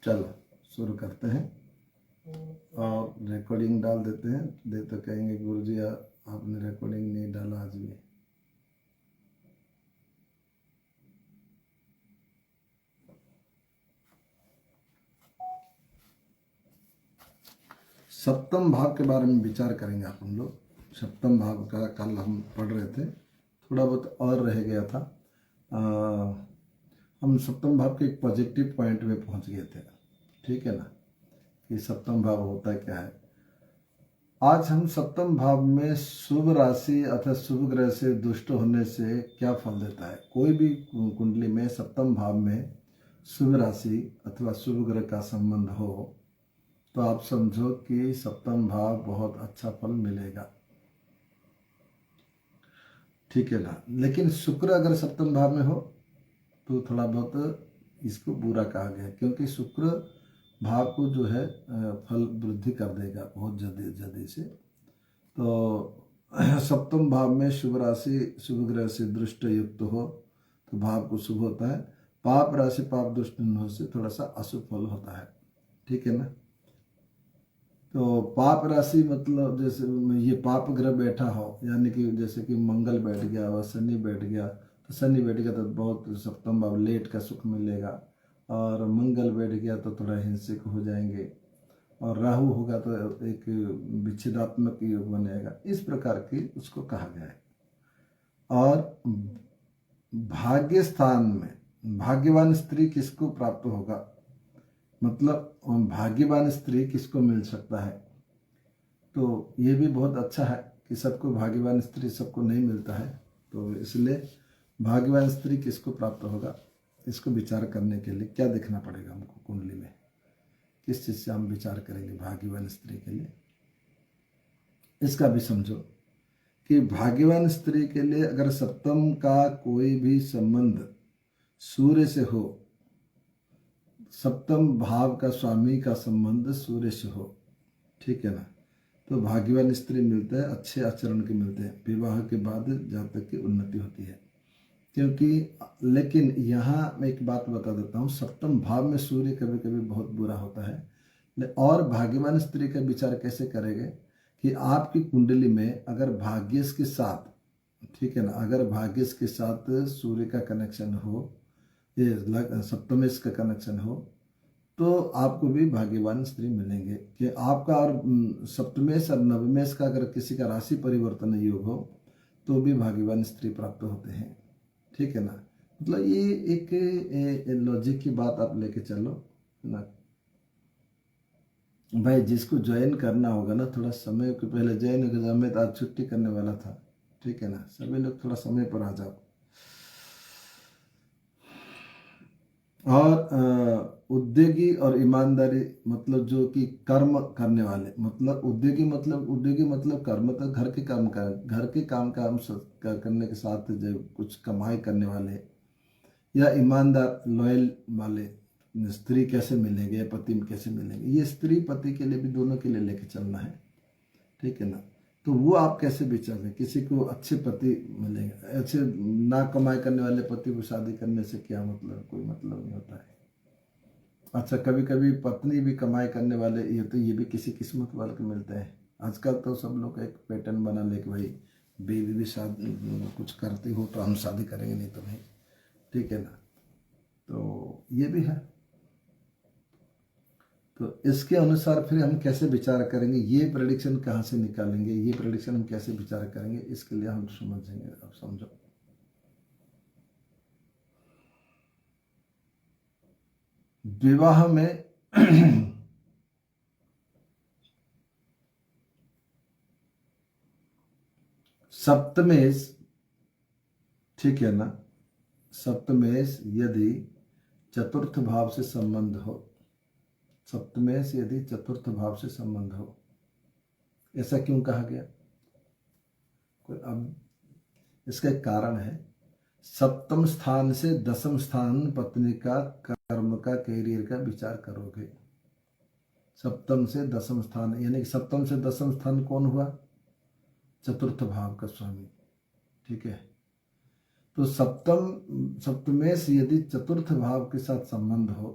चलो शुरू करते हैं और रिकॉर्डिंग डाल देते हैं। दे तो कहेंगे गुरुजी आपने रिकॉर्डिंग नहीं डाला आज भी। सप्तम भाव के बारे में विचार करेंगे अपन लोग। सप्तम भाव का कल हम पढ़ रहे थे, थोड़ा बहुत और रह गया था। हम सप्तम भाव के एक पॉजिटिव पॉइंट में पहुंच गए थे, ठीक है ना, कि सप्तम भाव होता क्या है। आज हम सप्तम भाव में शुभ राशि अथवा शुभ ग्रह से दुष्ट होने से क्या फल देता है। कोई भी कुंडली में सप्तम भाव में शुभ राशि अथवा शुभ ग्रह का संबंध हो तो आप समझो कि सप्तम भाव बहुत अच्छा फल मिलेगा, ठीक है ना। लेकिन शुक्र अगर सप्तम भाव में हो तो थोड़ा बहुत इसको बुरा कहा गया, क्योंकि शुक्र भाव को जो है फल वृद्धि कर देगा बहुत जल्दी से। तो सप्तम भाव में शुभ राशि शुभ ग्रह से दृष्ट युक्त हो तो भाव को शुभ होता है। पाप राशि पाप दृष्ट होने से थोड़ा सा अशुभ फल होता है, ठीक है ना। तो पाप राशि मतलब जैसे ये पाप ग्रह बैठा हो, यानी कि जैसे कि मंगल बैठ गया और शनि बैठ गया, तो शनि बैठ गया तो बहुत सप्तम भाव लेट का सुख मिलेगा, और मंगल बैठ गया तो थोड़ा हिंसक हो जाएंगे, और राहु होगा तो एक विच्छेदात्मक योग बनेगा। इस प्रकार की उसको कहा गया है। और भाग्य स्थान में भाग्यवान स्त्री किसको प्राप्त होगा, मतलब भाग्यवान स्त्री किसको मिल सकता है, तो ये भी बहुत अच्छा है कि सबको भाग्यवान स्त्री सबको नहीं मिलता है। तो इसलिए भाग्यवान स्त्री किसको प्राप्त होगा, इसको विचार करने के लिए क्या देखना पड़ेगा हमको कुंडली में, किस चीज़ से हम विचार करेंगे भाग्यवान स्त्री के लिए, इसका भी समझो कि भाग्यवान स्त्री के लिए अगर सप्तम का कोई भी संबंध सूर्य से हो, सप्तम भाव का स्वामी का संबंध सूर्य से हो, ठीक है ना, तो भाग्यवान स्त्री मिलते हैं, अच्छे आचरण के मिलते हैं, विवाह के बाद जातक की उन्नति होती है। क्योंकि लेकिन यहाँ मैं एक बात बता देता हूँ, सप्तम भाव में सूर्य कभी कभी बहुत बुरा होता है। और भाग्यवान स्त्री का विचार कैसे करेंगे कि आपकी कुंडली में अगर भाग्यस के साथ, ठीक है ना, अगर भाग्यस के साथ सूर्य का कनेक्शन हो, ये सप्तमेश का कनेक्शन हो, तो आपको भी भाग्यवान स्त्री मिलेंगे। कि आपका और सप्तमेश और नवमेश का अगर किसी का राशि परिवर्तन योग हो तो भी भाग्यवान स्त्री प्राप्त होते हैं, ठीक है ना। मतलब ये एक लॉजिक की बात आप लेके चलो ना भाई। जिसको ज्वाइन करना होगा ना, थोड़ा समय के पहले ज्वाइन हो गया। मैं तो आज छुट्टी करने वाला था, ठीक है ना। सभी लोग थोड़ा समय पर आ जाओ। और उद्योगी और ईमानदारी मतलब जो कि कर्म करने वाले, मतलब उद्योगी मतलब कर्म तो घर के काम करने के साथ जो कुछ कमाई करने वाले, या ईमानदार लॉयल वाले स्त्री कैसे मिलेंगे या पति कैसे मिलेंगे, ये स्त्री पति के लिए भी दोनों के लिए लेके चलना है, ठीक है ना। तो वो आप कैसे विचारें, किसी को अच्छे पति मिलेंगे, अच्छे ना कमाई करने वाले पति को शादी करने से क्या मतलब, कोई मतलब नहीं होता है। अच्छा, कभी कभी पत्नी भी कमाई करने वाले ये तो ये भी किसी किस्मत वाले को मिलते हैं। आजकल तो सब लोग एक पैटर्न बना ले कि भाई बीवी भी शादी कुछ करती हो तो हम शादी करेंगे, नहीं तो नहीं, ठीक है ना। तो ये भी है। तो इसके अनुसार फिर हम कैसे विचार करेंगे, ये प्रेडिक्शन कहाँ से निकालेंगे, ये प्रेडिक्शन हम कैसे विचार करेंगे, इसके लिए हम समझेंगे। अब समझो, विवाह में सप्तमेश, ठीक है ना, सप्तमेश यदि चतुर्थ भाव से संबंध हो, सप्तमेश यदि चतुर्थ भाव से संबंध हो, ऐसा क्यों कहा गया, कोई अब इसका एक कारण है। सप्तम स्थान से दसम स्थान पत्नी का कर्म का कैरियर का विचार करोगे। सप्तम से दसम स्थान, यानी कि सप्तम से दसम स्थान कौन हुआ, चतुर्थ भाव का स्वामी, ठीक है। तो सप्तमेश यदि चतुर्थ भाव के साथ संबंध हो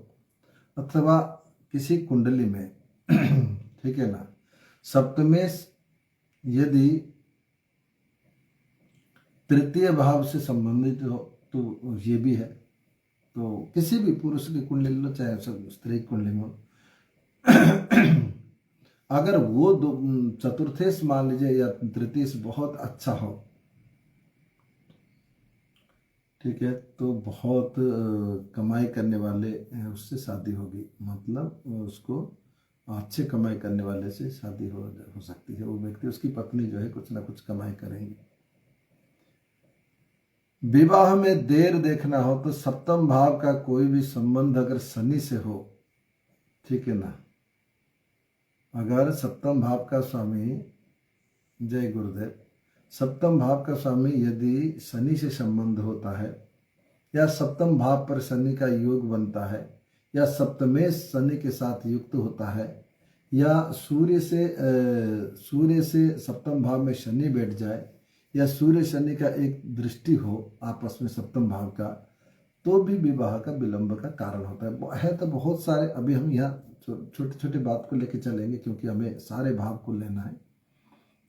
अथवा किसी कुंडली में ठीक है ना, सप्तमेश यदि तृतीय भाव से संबंधित हो तो ये भी है। तो किसी भी पुरुष की कुंडली लो, चाहे स्त्री की कुंडली में हो, अगर वो चतुर्थेश मान लीजिए या तृतीय बहुत अच्छा हो, ठीक है, तो बहुत कमाई करने वाले उससे शादी होगी, मतलब उसको अच्छे कमाई करने वाले से शादी हो सकती है। वो व्यक्ति, उसकी पत्नी जो है कुछ ना कुछ कमाई करेंगी। विवाह में देर देखना हो तो सप्तम भाव का कोई भी संबंध अगर शनि से हो, ठीक है ना, अगर सप्तम भाव का स्वामी, जय गुरुदेव, सप्तम भाव का स्वामी यदि शनि से संबंध होता है, या सप्तम भाव पर शनि का योग बनता है, या सप्तमेश शनि के साथ युक्त होता है, या सूर्य से सप्तम भाव में शनि बैठ जाए, या सूर्य शनि का एक दृष्टि हो आपस में सप्तम भाव का, तो भी विवाह का विलंब का कारण होता है। तो बहुत सारे, अभी हम यहाँ छोटे छोटे बात को लेके चलेंगे क्योंकि हमें सारे भाव को लेना है।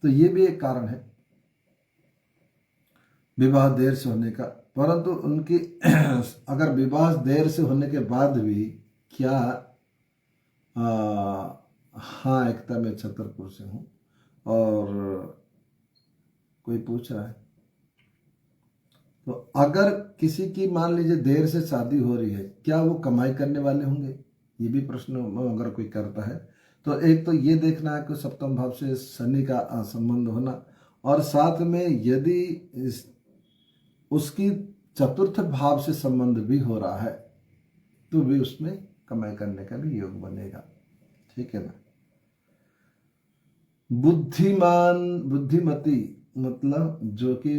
तो ये भी एक कारण है विवाह देर से होने का। परंतु उनकी अगर विवाह देर से होने के बाद भी क्या, हाँ, एकता में छतरपुर से हूँ, और कोई पूछ रहा है, तो अगर किसी की मान लीजिए देर से शादी हो रही है, क्या वो कमाई करने वाले होंगे, ये भी प्रश्न अगर कोई करता है। तो एक तो ये देखना है कि सप्तम भाव से शनि का संबंध होना, और साथ में यदि उसकी चतुर्थ भाव से संबंध भी हो रहा है तो भी उसमें कमाई करने का भी योग बनेगा, ठीक है ना। बुद्धिमान बुद्धिमती मतलब जो कि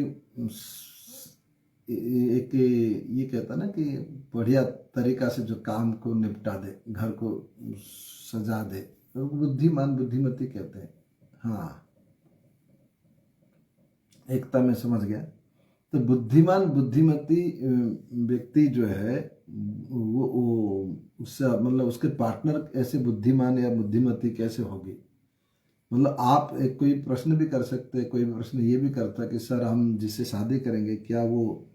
एक ये कहता ना कि बढ़िया तरीका से जो काम को निपटा दे, घर को सजा दे, तो बुद्धिमान बुद्धिमती कहते हैं। हाँ, एकता में समझ गया। तो बुद्धिमान बुद्धिमती व्यक्ति जो है वो उससे मतलब उसके पार्टनर ऐसे बुद्धिमान या बुद्धिमती कैसे होगी, मतलब आप एक कोई प्रश्न भी कर सकते हैं, कोई प्रश्न ये भी करता है कि सर हम जिससे शादी करेंगे क्या वो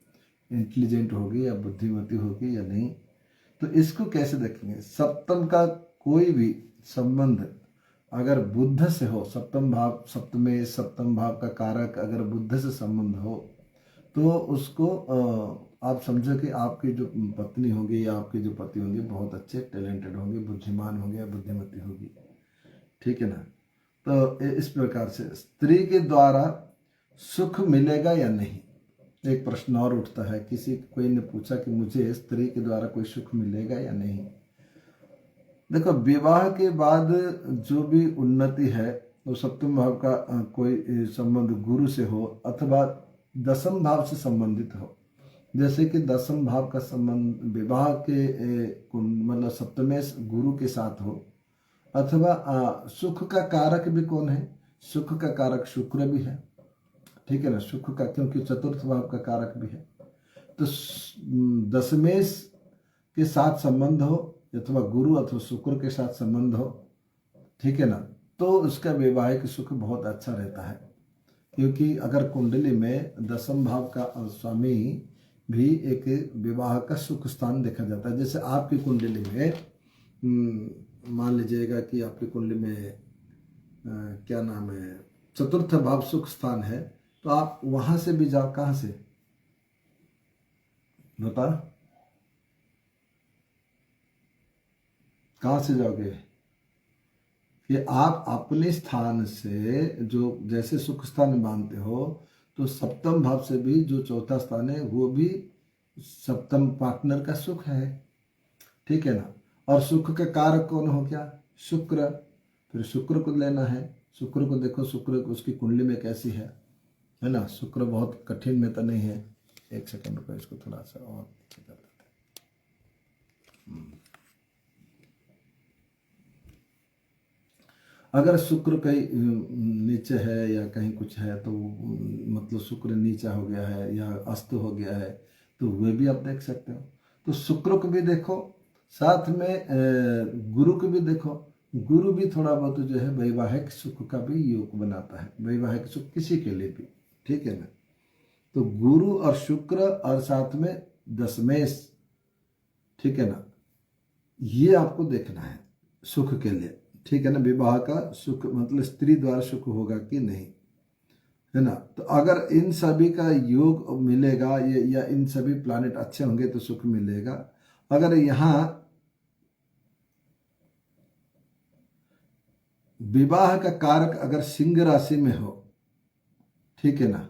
इंटेलिजेंट होगी या बुद्धिमती होगी या नहीं। तो इसको कैसे देखेंगे, सप्तम का कोई भी संबंध अगर बुध से हो, सप्तम भाव, सप्तमे सप्तम भाव का कारक अगर बुध से संबंध हो, तो उसको आप समझो कि आपकी जो पत्नी होगी या आपके जो पति होंगे बहुत अच्छे टैलेंटेड होंगे, बुद्धिमान होंगे या बुद्धिमती होगी, ठीक है ना। तो इस प्रकार से स्त्री के द्वारा सुख मिलेगा या नहीं, एक प्रश्न और उठता है। कोई ने पूछा कि मुझे स्त्री के द्वारा कोई सुख मिलेगा या नहीं। देखो, विवाह के बाद जो भी उन्नति है वो सप्तम भाव का कोई संबंध गुरु से हो अथवा दसम भाव से संबंधित हो। जैसे कि दसम भाव का संबंध विवाह के मतलब सप्तमेश गुरु के साथ हो, अथवा सुख का कारक भी कौन है, सुख का कारक शुक्र भी है, ठीक है ना, सुख का, क्योंकि चतुर्थ भाव का कारक भी है। तो दशमेश के साथ संबंध हो अथवा गुरु अथवा शुक्र के साथ संबंध हो, ठीक है ना, तो उसका वैवाहिक सुख बहुत अच्छा रहता है। क्योंकि अगर कुंडली में दसम भाव का स्वामी भी एक विवाह का सुख स्थान देखा जाता है। जैसे आपकी कुंडली में मान लीजिएगा कि आपकी कुंडली में क्या नाम है, चतुर्थ भाव सुख स्थान है, तो आप वहां से भी जाओ। कहां से बता, कहां से जाओगे कि आप अपने स्थान से जो जैसे सुख स्थान मानते हो, तो सप्तम भाव से भी जो चौथा स्थान है वो भी सप्तम पार्टनर का सुख है, ठीक है ना। और सुख का कारक कौन हो गया, शुक्र। फिर शुक्र को लेना है, शुक्र को देखो, शुक्र उसकी कुंडली में कैसी है ना। शुक्र बहुत कठिन में तो नहीं है। एक सेकंड रुको, इसको थोड़ा सा और कर देते हैं। अगर शुक्र कहीं नीचे है या कहीं कुछ है तो मतलब शुक्र नीचा हो गया है या अस्त हो गया है, तो वे भी आप देख सकते हो। तो शुक्र को भी देखो, साथ में गुरु को भी देखो, गुरु भी थोड़ा बहुत जो है वैवाहिक सुख का भी योग बनाता है, वैवाहिक सुख किसी के लिए भी, ठीक है ना। तो गुरु और शुक्र और साथ में दशमेश, ठीक है ना, ये आपको देखना है सुख के लिए, ठीक है ना। विवाह का सुख मतलब स्त्री द्वारा सुख होगा कि नहीं, है ना। तो अगर इन सभी का योग मिलेगा ये, या इन सभी प्लैनेट अच्छे होंगे तो सुख मिलेगा। अगर यहाँ विवाह का कारक अगर सिंह राशि में हो, ठीक है ना,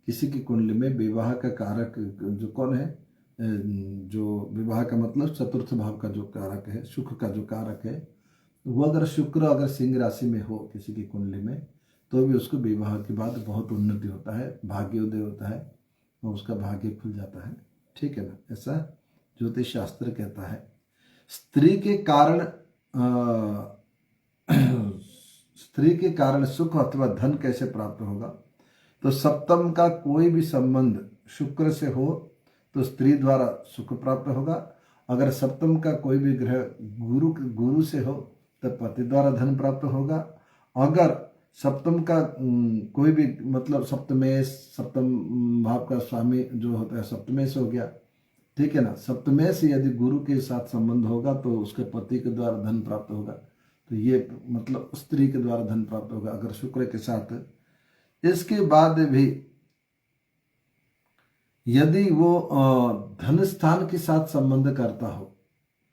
किसी की कुंडली में विवाह का कारक जो कौन है, जो विवाह का मतलब चतुर्थ भाव का जो कारक है, सुख का जो कारक है, वो अगर शुक्र अगर सिंह राशि में हो किसी की कुंडली में, तो भी उसको विवाह के बाद बहुत उन्नति होता है, भाग्योदय होता है और उसका भाग्य खुल जाता है, ठीक है ना। ऐसा ज्योतिष शास्त्र कहता है। स्त्री के कारण स्त्री के कारण सुख अथवा धन कैसे प्राप्त होगा, तो सप्तम का कोई भी संबंध शुक्र से हो तो स्त्री द्वारा सुख प्राप्त होगा। अगर सप्तम का कोई भी ग्रह गुरु से हो तो पति द्वारा धन प्राप्त होगा। अगर सप्तम का कोई भी मतलब सप्तमेश, सप्तम भाव का स्वामी जो होता है सप्तमेश हो गया, ठीक है ना। सप्तमेश यदि गुरु के साथ संबंध होगा तो उसके पति के द्वारा धन प्राप्त होगा, तो ये मतलब स्त्री के द्वारा धन प्राप्त होगा अगर शुक्र के साथ। इसके बाद भी यदि वो धन स्थान के साथ संबंध करता हो,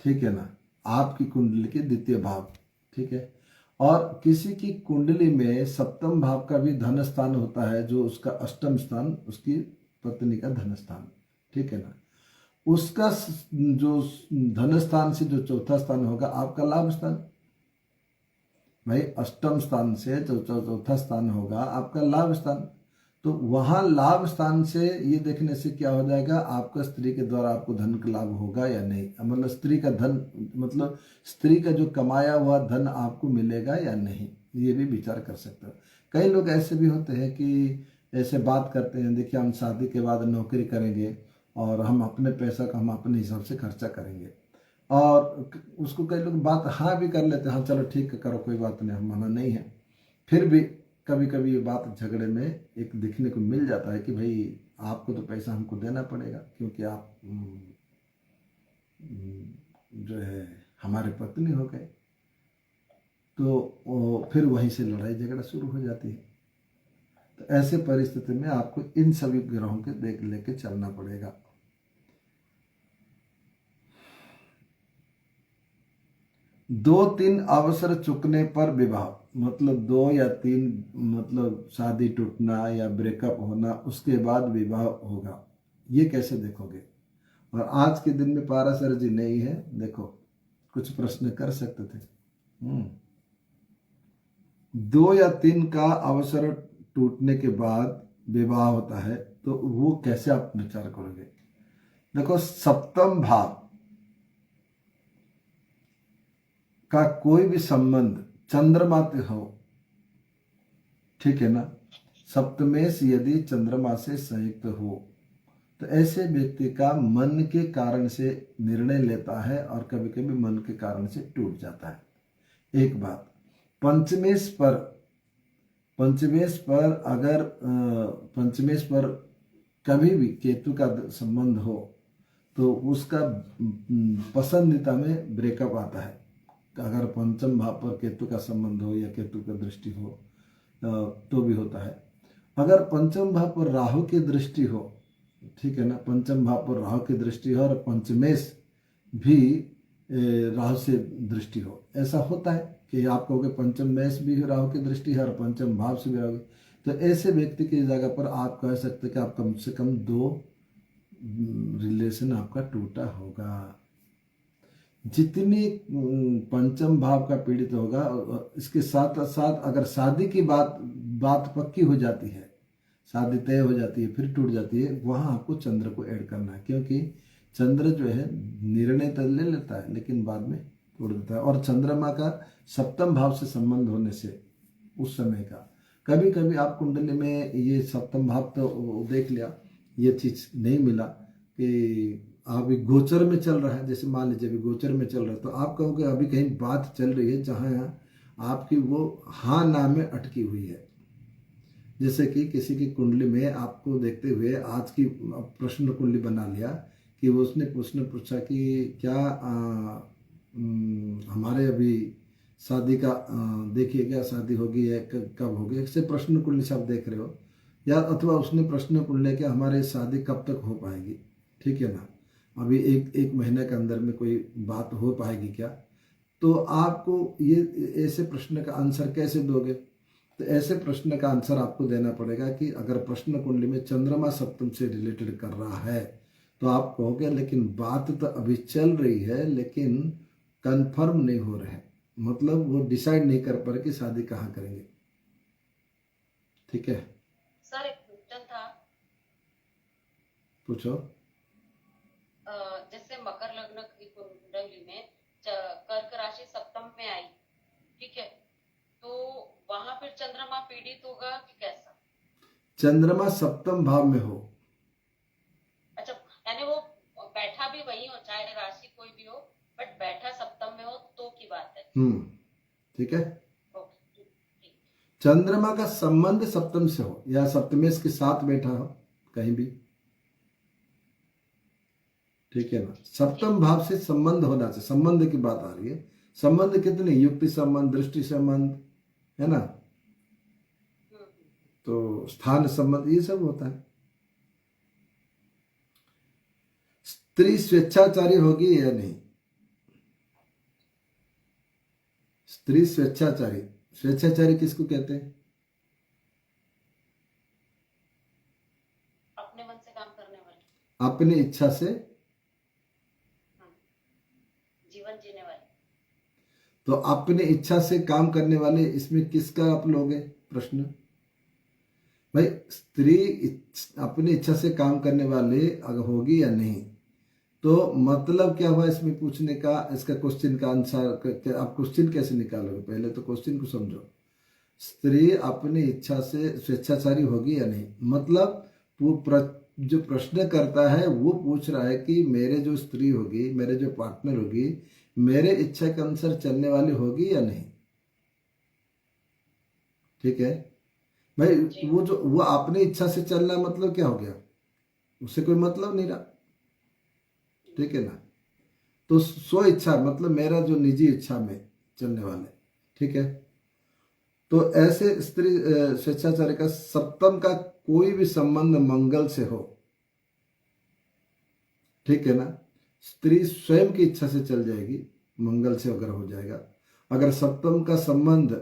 ठीक है ना, आपकी कुंडली के द्वितीय भाव, ठीक है, और किसी की कुंडली में सप्तम भाव का भी धन स्थान होता है, जो उसका अष्टम स्थान उसकी पत्नी का धन स्थान, ठीक है ना, उसका जो धन स्थान से जो चौथा स्थान होगा आपका लाभ स्थान। भाई अष्टम स्थान से जो चौथा स्थान होगा आपका लाभ स्थान, तो वहां लाभ स्थान से ये देखने से क्या हो जाएगा, आपका स्त्री के द्वारा आपको धन का लाभ होगा या नहीं, मतलब स्त्री का धन मतलब स्त्री का जो कमाया हुआ धन आपको मिलेगा या नहीं, ये भी विचार कर सकते हो। कई लोग ऐसे भी होते हैं कि ऐसे बात करते हैं, देखिए हम शादी के बाद नौकरी करेंगे और हम अपने पैसा का हम अपने हिसाब से खर्चा करेंगे, और उसको कई लोग बात हाँ भी कर लेते हैं, हाँ चलो ठीक है करो कोई बात नहीं, हम मना नहीं है। फिर भी कभी कभी ये बात झगड़े में एक दिखने को मिल जाता है कि भाई आपको तो पैसा हमको देना पड़ेगा क्योंकि आप जो है हमारे पत्नी हो गए, तो फिर वहीं से लड़ाई झगड़ा शुरू हो जाती है। तो ऐसे परिस्थिति में आपको इन सभी ग्रहों के देख लेके चलना पड़ेगा। दो तीन अवसर चुकने पर विवाह, मतलब 2 या 3 मतलब शादी टूटना या ब्रेकअप होना, उसके बाद विवाह होगा, ये कैसे देखोगे। और आज के दिन में पाराशर जी नहीं है, देखो कुछ प्रश्न कर सकते थे। 2 या 3 का अवसर टूटने के बाद विवाह होता है, तो वो कैसे आप विचार करोगे। देखो सप्तम भाव का कोई भी संबंध चंद्रमा से हो, ठीक है ना, सप्तमेश यदि चंद्रमा से संयुक्त हो तो ऐसे व्यक्ति का मन के कारण से निर्णय लेता है और कभी कभी मन के कारण से टूट जाता है। एक बात, पंचमेश पर अगर पंचमेश पर कभी भी केतु का संबंध हो तो उसका पसंदीदा में ब्रेकअप आता है। अगर पंचम भाव पर केतु का संबंध हो या केतु का दृष्टि हो तो भी होता है। अगर पंचम भाव पर राहु की दृष्टि हो, ठीक है ना, पंचम भाव पर राहु की दृष्टि हो और पंचमेश भी राहु से दृष्टि हो, ऐसा होता है कि आप कहोगे पंचम मेष भी राहु की दृष्टि है और पंचम भाव से भी राहु, तो ऐसे व्यक्ति की जगह पर आप कह सकते कि आप कम से कम 2 रिलेशन आपका टूटा होगा। जितनी पंचम भाव का पीड़ित होगा, इसके साथ साथ अगर शादी की बात पक्की हो जाती है, शादी तय हो जाती है फिर टूट जाती है, वहां आपको चंद्र को ऐड करना है, क्योंकि चंद्र जो है निर्णय तो ले लेता है लेकिन बाद में तोड़ देता है। और चंद्रमा का सप्तम भाव से संबंध होने से उस समय का कभी कभी आप कुंडली में ये सप्तम भाव तो देख लिया, ये चीज नहीं मिला कि अभी गोचर में चल रहा है, जैसे मान लीजिए अभी गोचर में चल रहा है, तो आप कहोगे अभी कहीं बात चल रही है जहाँ आपकी वो हाँ ना में अटकी हुई है। जैसे कि किसी की कुंडली में आपको देखते हुए आज की प्रश्न कुंडली बना लिया कि वो उसने प्रश्न पूछा कि क्या हमारे अभी शादी का देखिए क्या शादी होगी है कब होगी, इससे प्रश्न कुंडली से आप देख रहे हो, या अथवा उसने प्रश्न कुंडली कि हमारे शादी कब तक हो पाएगी, ठीक है ना, अभी एक महीने के अंदर में कोई बात हो पाएगी क्या। तो आपको ये ऐसे प्रश्न का आंसर कैसे दोगे। तो ऐसे प्रश्न का आंसर आपको देना पड़ेगा कि अगर प्रश्न कुंडली में चंद्रमा सप्तम से रिलेटेड कर रहा है तो आप कहोगे लेकिन बात तो अभी चल रही है लेकिन कंफर्म नहीं हो रहा है, मतलब वो डिसाइड नहीं कर पा रहे कि शादी कहाँ करेंगे। ठीक है सर, एक क्वेश्चन था। पूछो। जैसे मकर लग्न की कुंडली में कर्क राशि सप्तम में आई, ठीक है, तो वहां फिर चंद्रमा पीड़ित होगा कि कैसा? चंद्रमा सप्तम भाव में हो, अच्छा, यानी वो बैठा भी वही हो, चाहे राशि कोई भी हो, बट बैठा सप्तम में हो तो की बात है। ठीक है। ओके, ठीक। चंद्रमा का संबंध सप्तम से हो या सप्तमेश के साथ बैठा हो कहीं भी, ठीक है ना, सप्तम भाव से संबंध होना चाहिए। संबंध की बात आ रही है, संबंध कितने, युक्ति संबंध, दृष्टि संबंध, है ना, तो स्थान संबंध, ये सब होता है। स्त्री स्वेच्छाचारी होगी या नहीं, स्त्री स्वेच्छाचारी, स्वेच्छाचारी किसको कहते हैं, अपने मन से काम करने वाले, अपनी इच्छा से जीवन जीने वाले। तो अपनी इच्छा से काम करने वाले, इसमें किसका आप लोगे प्रश्न भाई, स्त्री अपनी इच्छा से काम करने वाले अगर होगी या नहीं, तो मतलब क्या हुआ इसमें पूछने का, इसका क्वेश्चन का आंसर आप क्वेश्चन कैसे निकालोगे, पहले तो क्वेश्चन को समझो। स्त्री अपनी इच्छा से स्वेच्छाचारी होगी या नहीं, मतलब वो जो प्रश्न करता है वो पूछ रहा है कि मेरे जो स्त्री होगी, मेरे जो पार्टनर होगी, मेरे इच्छा के अनुसार चलने वाली होगी या नहीं। ठीक है भाई, वो अपनी इच्छा से चलना मतलब क्या हो गया, उससे कोई मतलब नहीं रहा, ठीक है ना। तो स्व इच्छा मतलब मेरा जो निजी इच्छा में चलने वाले, ठीक है। तो ऐसे स्त्री स्वेच्छाचारी का सप्तम का कोई भी संबंध मंगल से हो, ठीक है ना, स्त्री स्वयं की इच्छा से चल जाएगी, मंगल से अगर हो जाएगा। अगर सप्तम का संबंध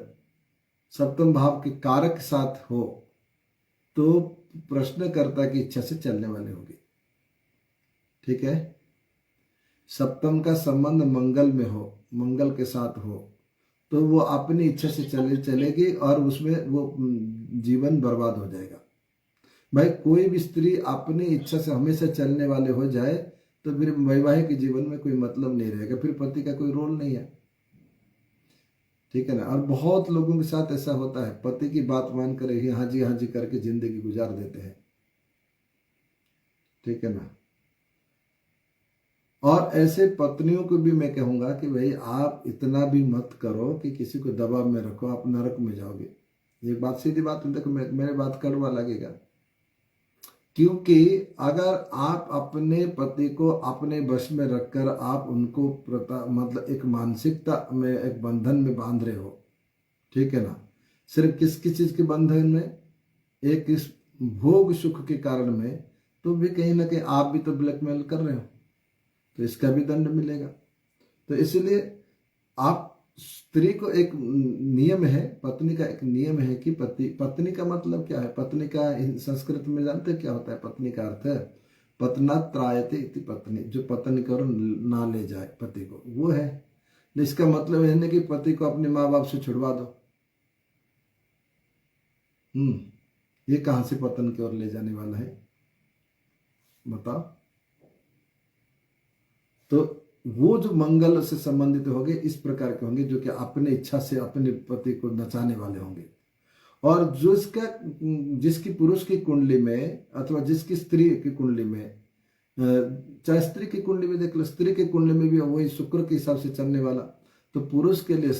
सप्तम भाव के कारक के साथ हो तो प्रश्नकर्ता की इच्छा से चलने वाले होगी, ठीक है। सप्तम का संबंध मंगल में हो, मंगल के साथ हो, तो वो अपनी इच्छा से चलेगी और उसमें वो जीवन बर्बाद हो जाएगा। भाई कोई भी स्त्री अपनी इच्छा से हमेशा चलने वाले हो जाए तो फिर वैवाहिक जीवन में कोई मतलब नहीं रहेगा, फिर पति का कोई रोल नहीं है, ठीक है ना। और बहुत लोगों के साथ ऐसा होता है, पति की बात मान कर ही हाँ जी करके जिंदगी गुजार देते हैं, ठीक है ना। और ऐसे पत्नियों को भी मैं कहूंगा कि भाई आप इतना भी मत करो कि किसी को दबाव में रखो, आप नरक में जाओगे। ये बात सीधी बात है, देखो मेरे बात कड़वा लगेगा, क्योंकि अगर आप अपने पति को अपने वश में रखकर आप उनको मतलब एक मानसिकता में एक बंधन में बांध रहे हो, ठीक है ना, सिर्फ किस चीज के बंधन में, एक इस भोग सुख के कारण में, तो भी कहीं ना कहीं आप भी तो ब्लैकमेल कर रहे हो, तो इसका भी दंड मिलेगा। तो इसलिए आप स्त्री को एक नियम है, पत्नी का एक नियम है कि पत्नी का मतलब क्या है, पत्नी का संस्कृत में जानते क्या होता है, पत्नी का अर्थ है पत्ना त्रायते इति पत्नी, जो पत्नी को ना ले जाए पति को, वो है। इसका मतलब है कि पति को अपने माँ बाप से छुड़वा दो। ये कहां से पतन की ओर ले जाने वाला है बताओ। तो वो जो मंगल से संबंधित होंगे इस प्रकार के होंगे जो कि अपने इच्छा से अपने पति को नचाने वाले होंगे। और जो जिसकी पुरुष की कुंडली में अथवा जिसकी स्त्री की कुंडली में चाहे स्त्री की कुंडली में देख लो, स्त्री की कुंडली में भी वही शुक्र के हिसाब से चलने वाला, तो पुरुष के लिए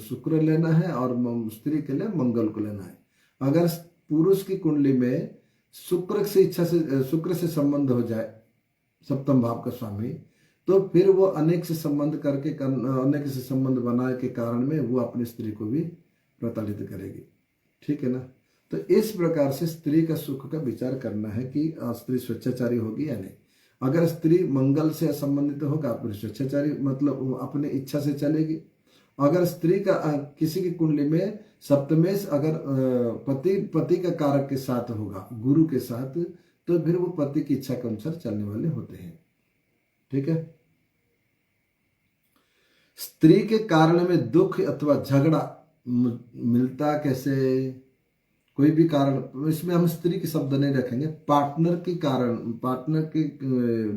शुक्र लेना है और स्त्री के लिए मंगल को लेना है। अगर पुरुष की कुंडली में शुक्र से संबंध हो जाए सप्तम भाव का स्वामी, तो फिर वो अनेक से संबंध अनेक से संबंध बनाने के कारण में वो अपनी स्त्री को भी प्रताड़ित करेगी। ठीक है ना। तो इस प्रकार से स्त्री का सुख का विचार करना है कि स्त्री स्वेच्छाचारी होगी या नहीं। अगर स्त्री मंगल से संबंधित होगा फिर स्वेच्छाचारी, मतलब अपनी इच्छा से चलेगी। अगर स्त्री का किसी की कुंडली में सप्तमेश अगर पति का कारक के साथ होगा, गुरु के साथ, तो फिर वो पति की इच्छा के अनुसार चलने वाले होते हैं। ठीक है। स्त्री के कारण में दुख अथवा झगड़ा मिलता कैसे? कोई भी कारण, इसमें हम स्त्री के शब्द नहीं रखेंगे, पार्टनर के कारण,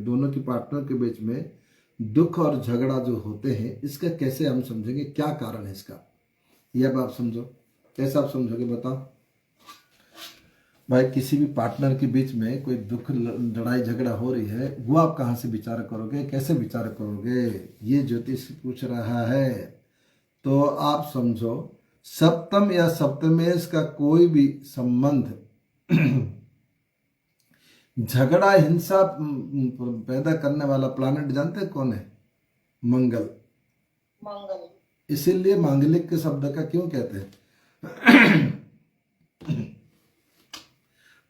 दोनों की पार्टनर के बीच में दुख और झगड़ा जो होते हैं, इसका कैसे हम समझेंगे, क्या कारण है इसका, यह अब आप समझो। कैसे आप समझोगे बताओ भाई? किसी भी पार्टनर के बीच में कोई दुख, लड़ाई झगड़ा हो रही है, वो आप कहाँ से विचार करोगे, कैसे विचार करोगे? ये ज्योतिष पूछ रहा है। तो आप समझो, सप्तम या सप्तमेश का कोई भी संबंध झगड़ा, हिंसा पैदा करने वाला प्लैनेट जानते हैं कौन है? मंगल। इसीलिए मांगलिक के शब्द का क्यों कहते हैं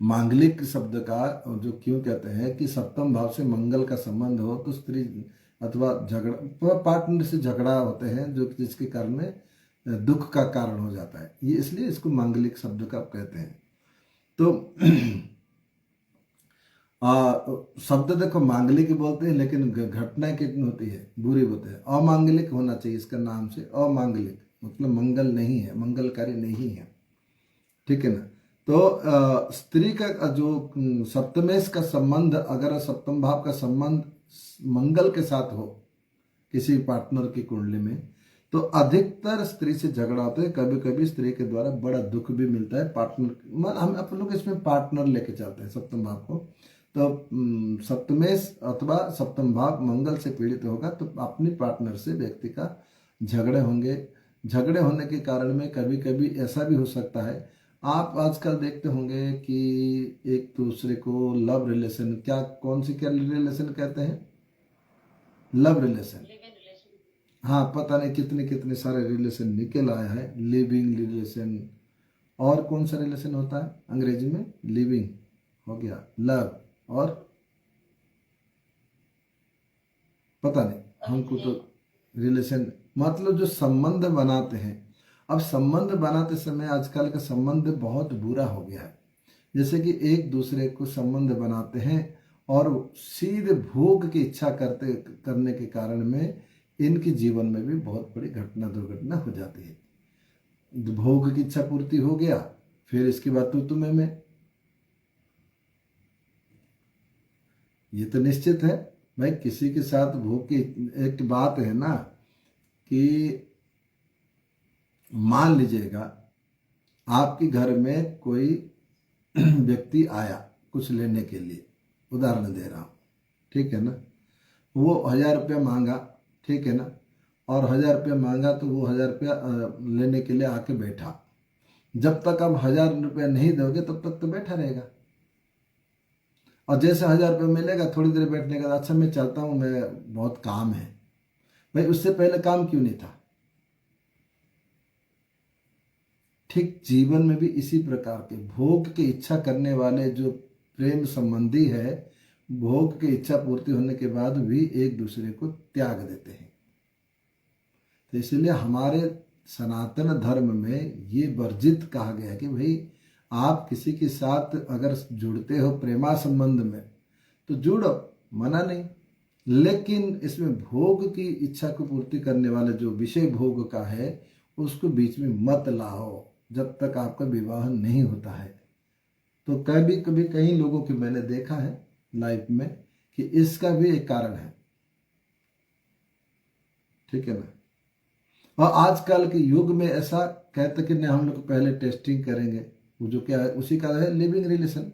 मांगलिक शब्द का जो क्यों कहते हैं कि सप्तम भाव से मंगल का संबंध हो तो स्त्री अथवा झगड़ा, पार्टनर से झगड़ा होते हैं जो जिसके कारण में दुख का कारण हो जाता है, ये इसलिए इसको मांगलिक शब्द का कहते हैं। तो शब्द देखो मांगलिक बोलते हैं, लेकिन घटना कितनी होती है, बुरी होती है। अमांगलिक होना चाहिए इसका नाम से, अमांगलिक मतलब मंगल नहीं है, मंगलकारी नहीं है। ठीक है ना। तो स्त्री का जो सप्तमेश का संबंध, अगर सप्तम भाव का संबंध मंगल के साथ हो किसी पार्टनर की कुंडली में, तो अधिकतर स्त्री से झगड़ा होता है। कभी कभी स्त्री के द्वारा बड़ा दुख भी मिलता है पार्टनर, हम अपन लोग इसमें पार्टनर लेके चलते हैं सप्तम भाव को। तो सप्तमेश अथवा सप्तम भाव मंगल से पीड़ित होगा तो अपनी पार्टनर से व्यक्ति का झगड़े होंगे। झगड़े होने के कारण में कभी कभी ऐसा भी हो सकता है, आप आजकल देखते होंगे कि एक दूसरे को लव रिलेशन, कौन सी रिलेशन कहते हैं? Love relation. हाँ, पता नहीं कितने कितने सारे रिलेशन निकल आया है। लिविंग रिलेशन, और कौन सा रिलेशन होता है अंग्रेजी में? लिविंग हो गया, लव, और पता नहीं हमको तो रिलेशन मतलब जो संबंध बनाते हैं। अब संबंध बनाते समय आजकल का संबंध बहुत बुरा हो गया है। जैसे कि एक दूसरे को संबंध बनाते हैं और सीधे भोग की इच्छा करने के कारण में इनके जीवन में भी बहुत बड़ी दुर्घटना हो जाती है। भोग की इच्छा पूर्ति हो गया, फिर इसके बाद तुम्हें में, ये तो निश्चित है भाई। किसी के साथ भोग की एक बात है ना कि मान लीजिएगा आपके घर में कोई व्यक्ति आया कुछ लेने के लिए, उदाहरण दे रहा हूँ, ठीक है ना। वो 1000 रुपया मांगा, ठीक है ना, और 1000 रुपया मांगा तो वो 1000 रुपया लेने के लिए आके बैठा। जब तक आप 1000 रुपया नहीं दोगे तब तक तो बैठा रहेगा। और जैसे 1000 रुपया मिलेगा, थोड़ी देर बैठने का, अच्छा मैं चलता हूँ, मैं बहुत काम है। भाई उससे पहले काम क्यों नहीं था? ठीक जीवन में भी इसी प्रकार के भोग की इच्छा करने वाले जो प्रेम संबंधी है, भोग की इच्छा पूर्ति होने के बाद भी एक दूसरे को त्याग देते हैं। तो इसलिए हमारे सनातन धर्म में ये वर्जित कहा गया है कि भाई आप किसी के साथ अगर जुड़ते हो प्रेमा संबंध में तो जुड़ो, मना नहीं, लेकिन इसमें भोग की इच्छा को पूर्ति करने वाले जो विषय भोग का है उसको बीच में मत लाओ जब तक आपका विवाह नहीं होता है। तो कभी कभी कई लोगों की मैंने देखा है लाइफ में कि इसका भी एक कारण है, ठीक है ना। और आजकल के युग में ऐसा कहते कि नहीं, हम लोग पहले टेस्टिंग करेंगे, वो जो क्या है उसी का है लिविंग रिलेशन।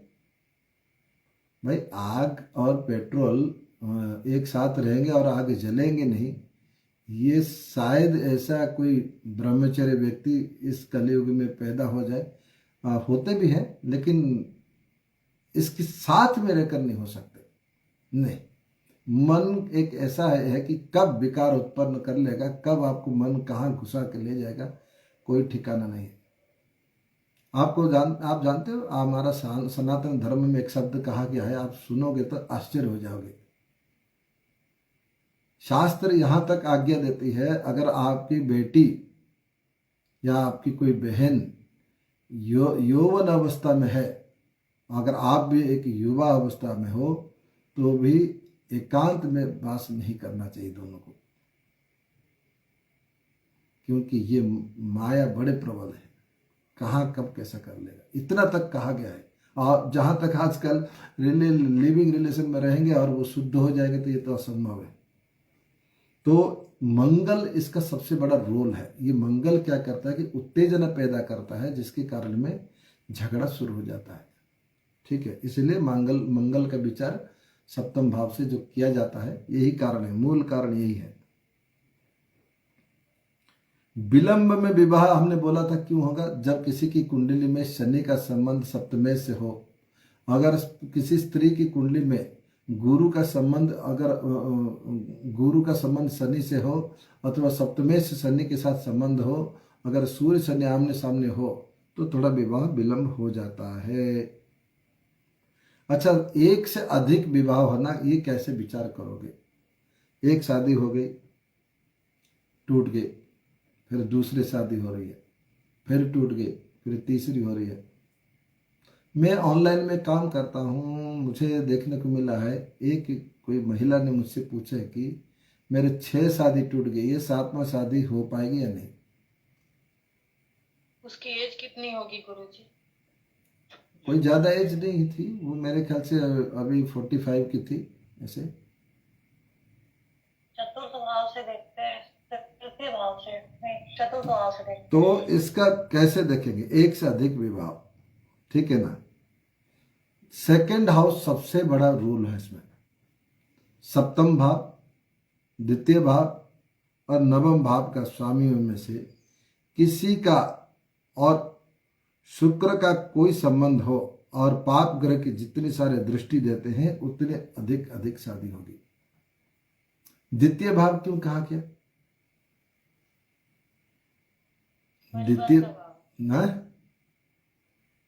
भाई आग और पेट्रोल एक साथ रहेंगे और आग जलेंगे नहीं, ये शायद ऐसा कोई ब्रह्मचर्य व्यक्ति इस कलयुग में पैदा हो जाए। होते भी हैं, लेकिन इसके साथ में रहकर नहीं हो सकते। नहीं, मन एक ऐसा है कि कब विकार उत्पन्न कर लेगा, कब आपको मन कहाँ घुसा के ले जाएगा, कोई ठिकाना नहीं है। आप जानते हो, हमारा सनातन धर्म में एक शब्द कहा गया है, आप सुनोगे तो आश्चर्य हो जाओगे। शास्त्र यहां तक आज्ञा देती है, अगर आपकी बेटी या आपकी कोई बहन यौवन अवस्था में है, अगर आप भी एक युवा अवस्था में हो, तो भी एकांत में वास नहीं करना चाहिए दोनों को, क्योंकि ये माया बड़े प्रबल है, कहाँ कब कैसा कर लेगा, इतना तक कहा गया है। और जहां तक आजकल लिविंग रिलेशन में रहेंगे और वो शुद्ध हो जाएंगे, तो ये तो असंभव है। तो मंगल इसका सबसे बड़ा रोल है। ये मंगल क्या करता है कि उत्तेजना पैदा करता है, जिसके कारण में झगड़ा शुरू हो जाता है। ठीक है, इसलिए मंगल का विचार सप्तम भाव से जो किया जाता है, यही कारण है, मूल कारण यही है। विलंब में विवाह हमने बोला था क्यों होगा, जब किसी की कुंडली में शनि का संबंध सप्तमेश से हो। अगर किसी स्त्री की कुंडली में गुरु का संबंध, अगर गुरु का संबंध शनि से हो, अथवा सप्तमेश से शनि के साथ संबंध हो, अगर सूर्य शनि आमने सामने हो, तो थोड़ा विवाह विलंब हो जाता है। अच्छा, एक से अधिक विवाह होना, ये कैसे विचार करोगे? एक शादी हो गई, टूट गई, फिर दूसरी शादी हो रही है, फिर टूट गई, फिर तीसरी हो रही है। मैं ऑनलाइन में काम करता हूँ, मुझे देखने को मिला है, एक कोई महिला ने मुझसे पूछा है कि मेरे 6 शादी टूट गई, ये 7वां शादी हो पाएगी या नहीं? उसकी एज कितनी होगी गुरुजी? कोई ज़्यादा एज नहीं थी, वो मेरे ख्याल से अभी 45 की थी ऐसे। चतुर्थ भाव से देखते हैं, तृतीय भाव से नहीं, चतुर्थ भाव से देखते तो इसका कैसे देखेंगे? एक से अधिक विवाह, ठीक है ना। सेकंड हाउस सबसे बड़ा रूल है इसमें। सप्तम भाव, द्वितीय भाव और नवम भाव का स्वामियों में से किसी का और शुक्र का कोई संबंध हो और पाप ग्रह की जितनी सारे दृष्टि देते हैं, उतने अधिक अधिक शादी होगी। द्वितीय भाव क्यों कहा गया? द्वितीय न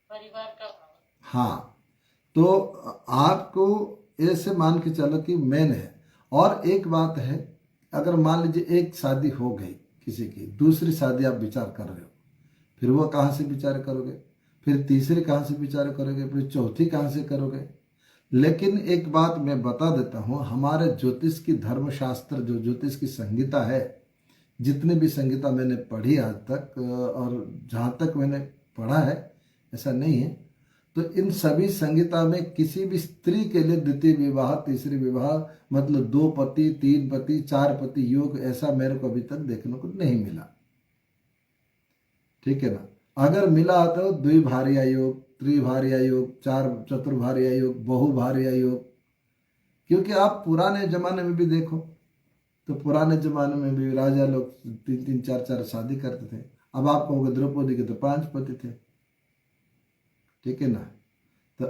परिवार का भाव। हाँ, तो आपको ऐसे मान के चलो कि मेन है। और एक बात है, अगर मान लीजिए एक शादी हो गई किसी की, दूसरी शादी आप विचार कर रहे हो, फिर वो कहाँ से विचार करोगे, फिर तीसरी कहाँ से विचार करोगे, फिर चौथी कहाँ से करोगे। लेकिन एक बात मैं बता देता हूँ, हमारे ज्योतिष की धर्मशास्त्र, जो ज्योतिष की संहिता है, जितने भी संहिता मैंने पढ़ी आज तक, और जहाँ तक मैंने पढ़ा है, ऐसा नहीं है, तो इन सभी संहिता में किसी भी स्त्री के लिए द्वितीय विवाह, तीसरी विवाह, मतलब 2 पति, 3 पति, 4 पति योग, ऐसा मेरे को अभी तक देखने को नहीं मिला। ठीक है ना। अगर मिला तो द्विभार्या योग, त्रिभार्या योग, 4 चतुर्भार्या योग, बहुभार्या योग। क्योंकि आप पुराने जमाने में भी देखो, तो पुराने जमाने में भी राजा लोग 3-3, 4-4 शादी करते थे। अब आप कहोगे द्रौपदी के तो 5 पति थे। ठीक है ना। तो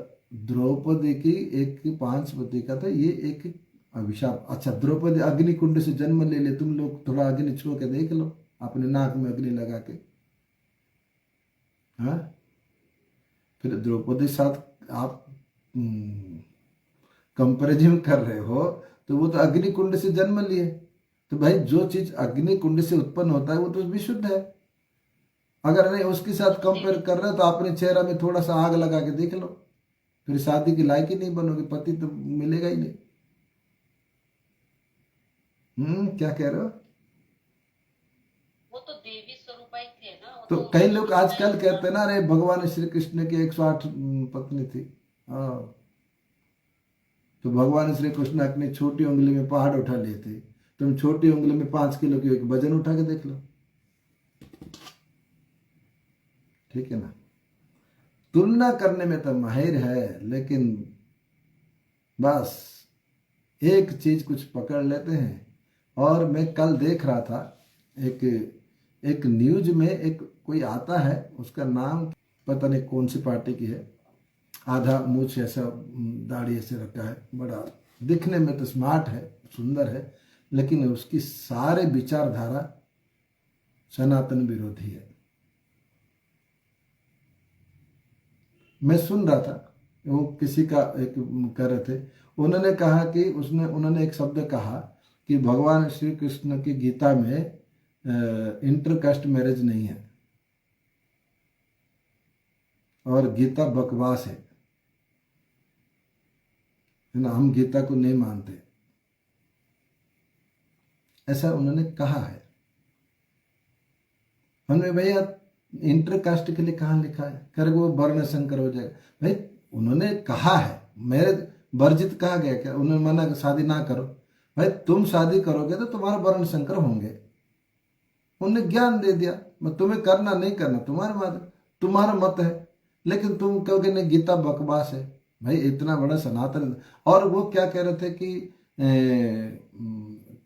द्रौपदी की एक 5 पति का था, ये एक अभिशाप। अच्छा, द्रौपदी अग्नि कुंड से जन्म ले ले, तुम लोग थोड़ा अग्नि छू के देख लो, अपने नाक में अग्नि लगा के। हाँ, फिर द्रौपदी साथ आप कंपेरिजन कर रहे हो, तो वो तो अग्नि कुंड से जन्म लिए। तो भाई, जो चीज अग्नि कुंड से उत्पन्न होता है वो तो विशुद्ध है। अगर नहीं उसके साथ कंपेयर कर रहे हो, तो अपने चेहरा में थोड़ा सा आग लगा के देख लो, फिर शादी की लायक ही नहीं बनोगे, पति तो मिलेगा ही नहीं। क्या कह रहे हो? वो तो देवी स्वरूप ही थे ना, वो तो तो कई लोग आजकल कहते हैं ना, अरे भगवान श्री कृष्ण की 108 पत्नी थी। हाँ, तो भगवान श्री कृष्ण अपनी छोटी उंगली में पहाड़ उठा लिए थे, तुम छोटी उंगली में 5 किलो की एक वजन उठा के देख लो। ठीक है ना। तुलना करने में तो माहिर है, लेकिन बस एक चीज कुछ पकड़ लेते हैं। और मैं कल देख रहा था एक एक न्यूज में एक कोई आता है, उसका नाम पता नहीं कौन सी पार्टी की है, आधा मूछ ऐसा दाढ़ी ऐसे रखा है, बड़ा दिखने में तो स्मार्ट है, सुंदर है, लेकिन उसकी सारे विचारधारा सनातन विरोधी है। मैं सुन रहा था, वो किसी का एक कर रहे थे, उन्होंने कहा कि उन्होंने एक शब्द कहा कि भगवान श्री कृष्ण की गीता में इंटरकास्ट मैरिज नहीं है और गीता बकवास है ना, हम गीता को नहीं मानते, ऐसा उन्होंने कहा है। हमने भैया इंटरकास्ट के लिए कहाँ लिखा है, कर वो वर्ण संकर हो जाएगा। भाई उन्होंने कहा है, मैरिज वर्जित कहा गया क्या, उन्होंने मना शादी ना करो। भाई तुम शादी करोगे तो तुम्हारा वर्ण संकर होंगे, उन्होंने ज्ञान दे दिया, तुम्हें करना नहीं करना तुम्हारा मत है, लेकिन तुम कहोगे नहीं गीता बकवास है। भाई इतना बड़ा सनातन, और वो क्या कह रहे थे कि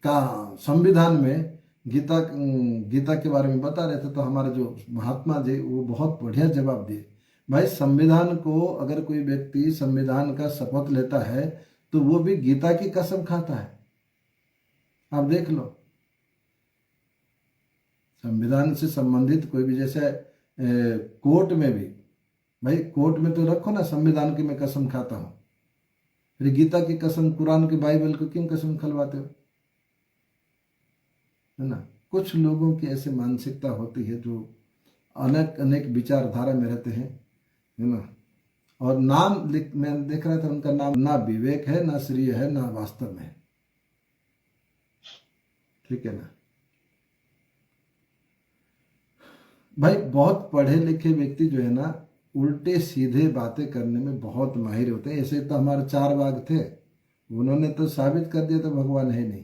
का संविधान में गीता के बारे में बता रहे थे, तो हमारे जो महात्मा जी वो बहुत बढ़िया जवाब दिए। भाई संविधान को अगर कोई व्यक्ति संविधान का शपथ लेता है तो वो भी गीता की कसम खाता है, आप देख लो। संविधान से संबंधित कोई भी, जैसे कोर्ट में भी, भाई कोर्ट में तो रखो ना संविधान की मैं कसम खाता हूं, फिर गीता की कसम, कुरान की बाइबल को क्यों कसम खलवाते हो, है ना। कुछ लोगों की ऐसी मानसिकता होती है जो अनेक अनेक विचारधारा में रहते हैं, है ना। और नाम मैं देख रहा था, उनका नाम ना विवेक है, ना श्री है, ना वास्तव में है, ठीक है ना। भाई बहुत पढ़े लिखे व्यक्ति जो है ना, उल्टे सीधे बातें करने में बहुत माहिर होते हैं। ऐसे तो हमारे चार बाग थे, उन्होंने तो साबित कर दिया तो भगवान है नहीं,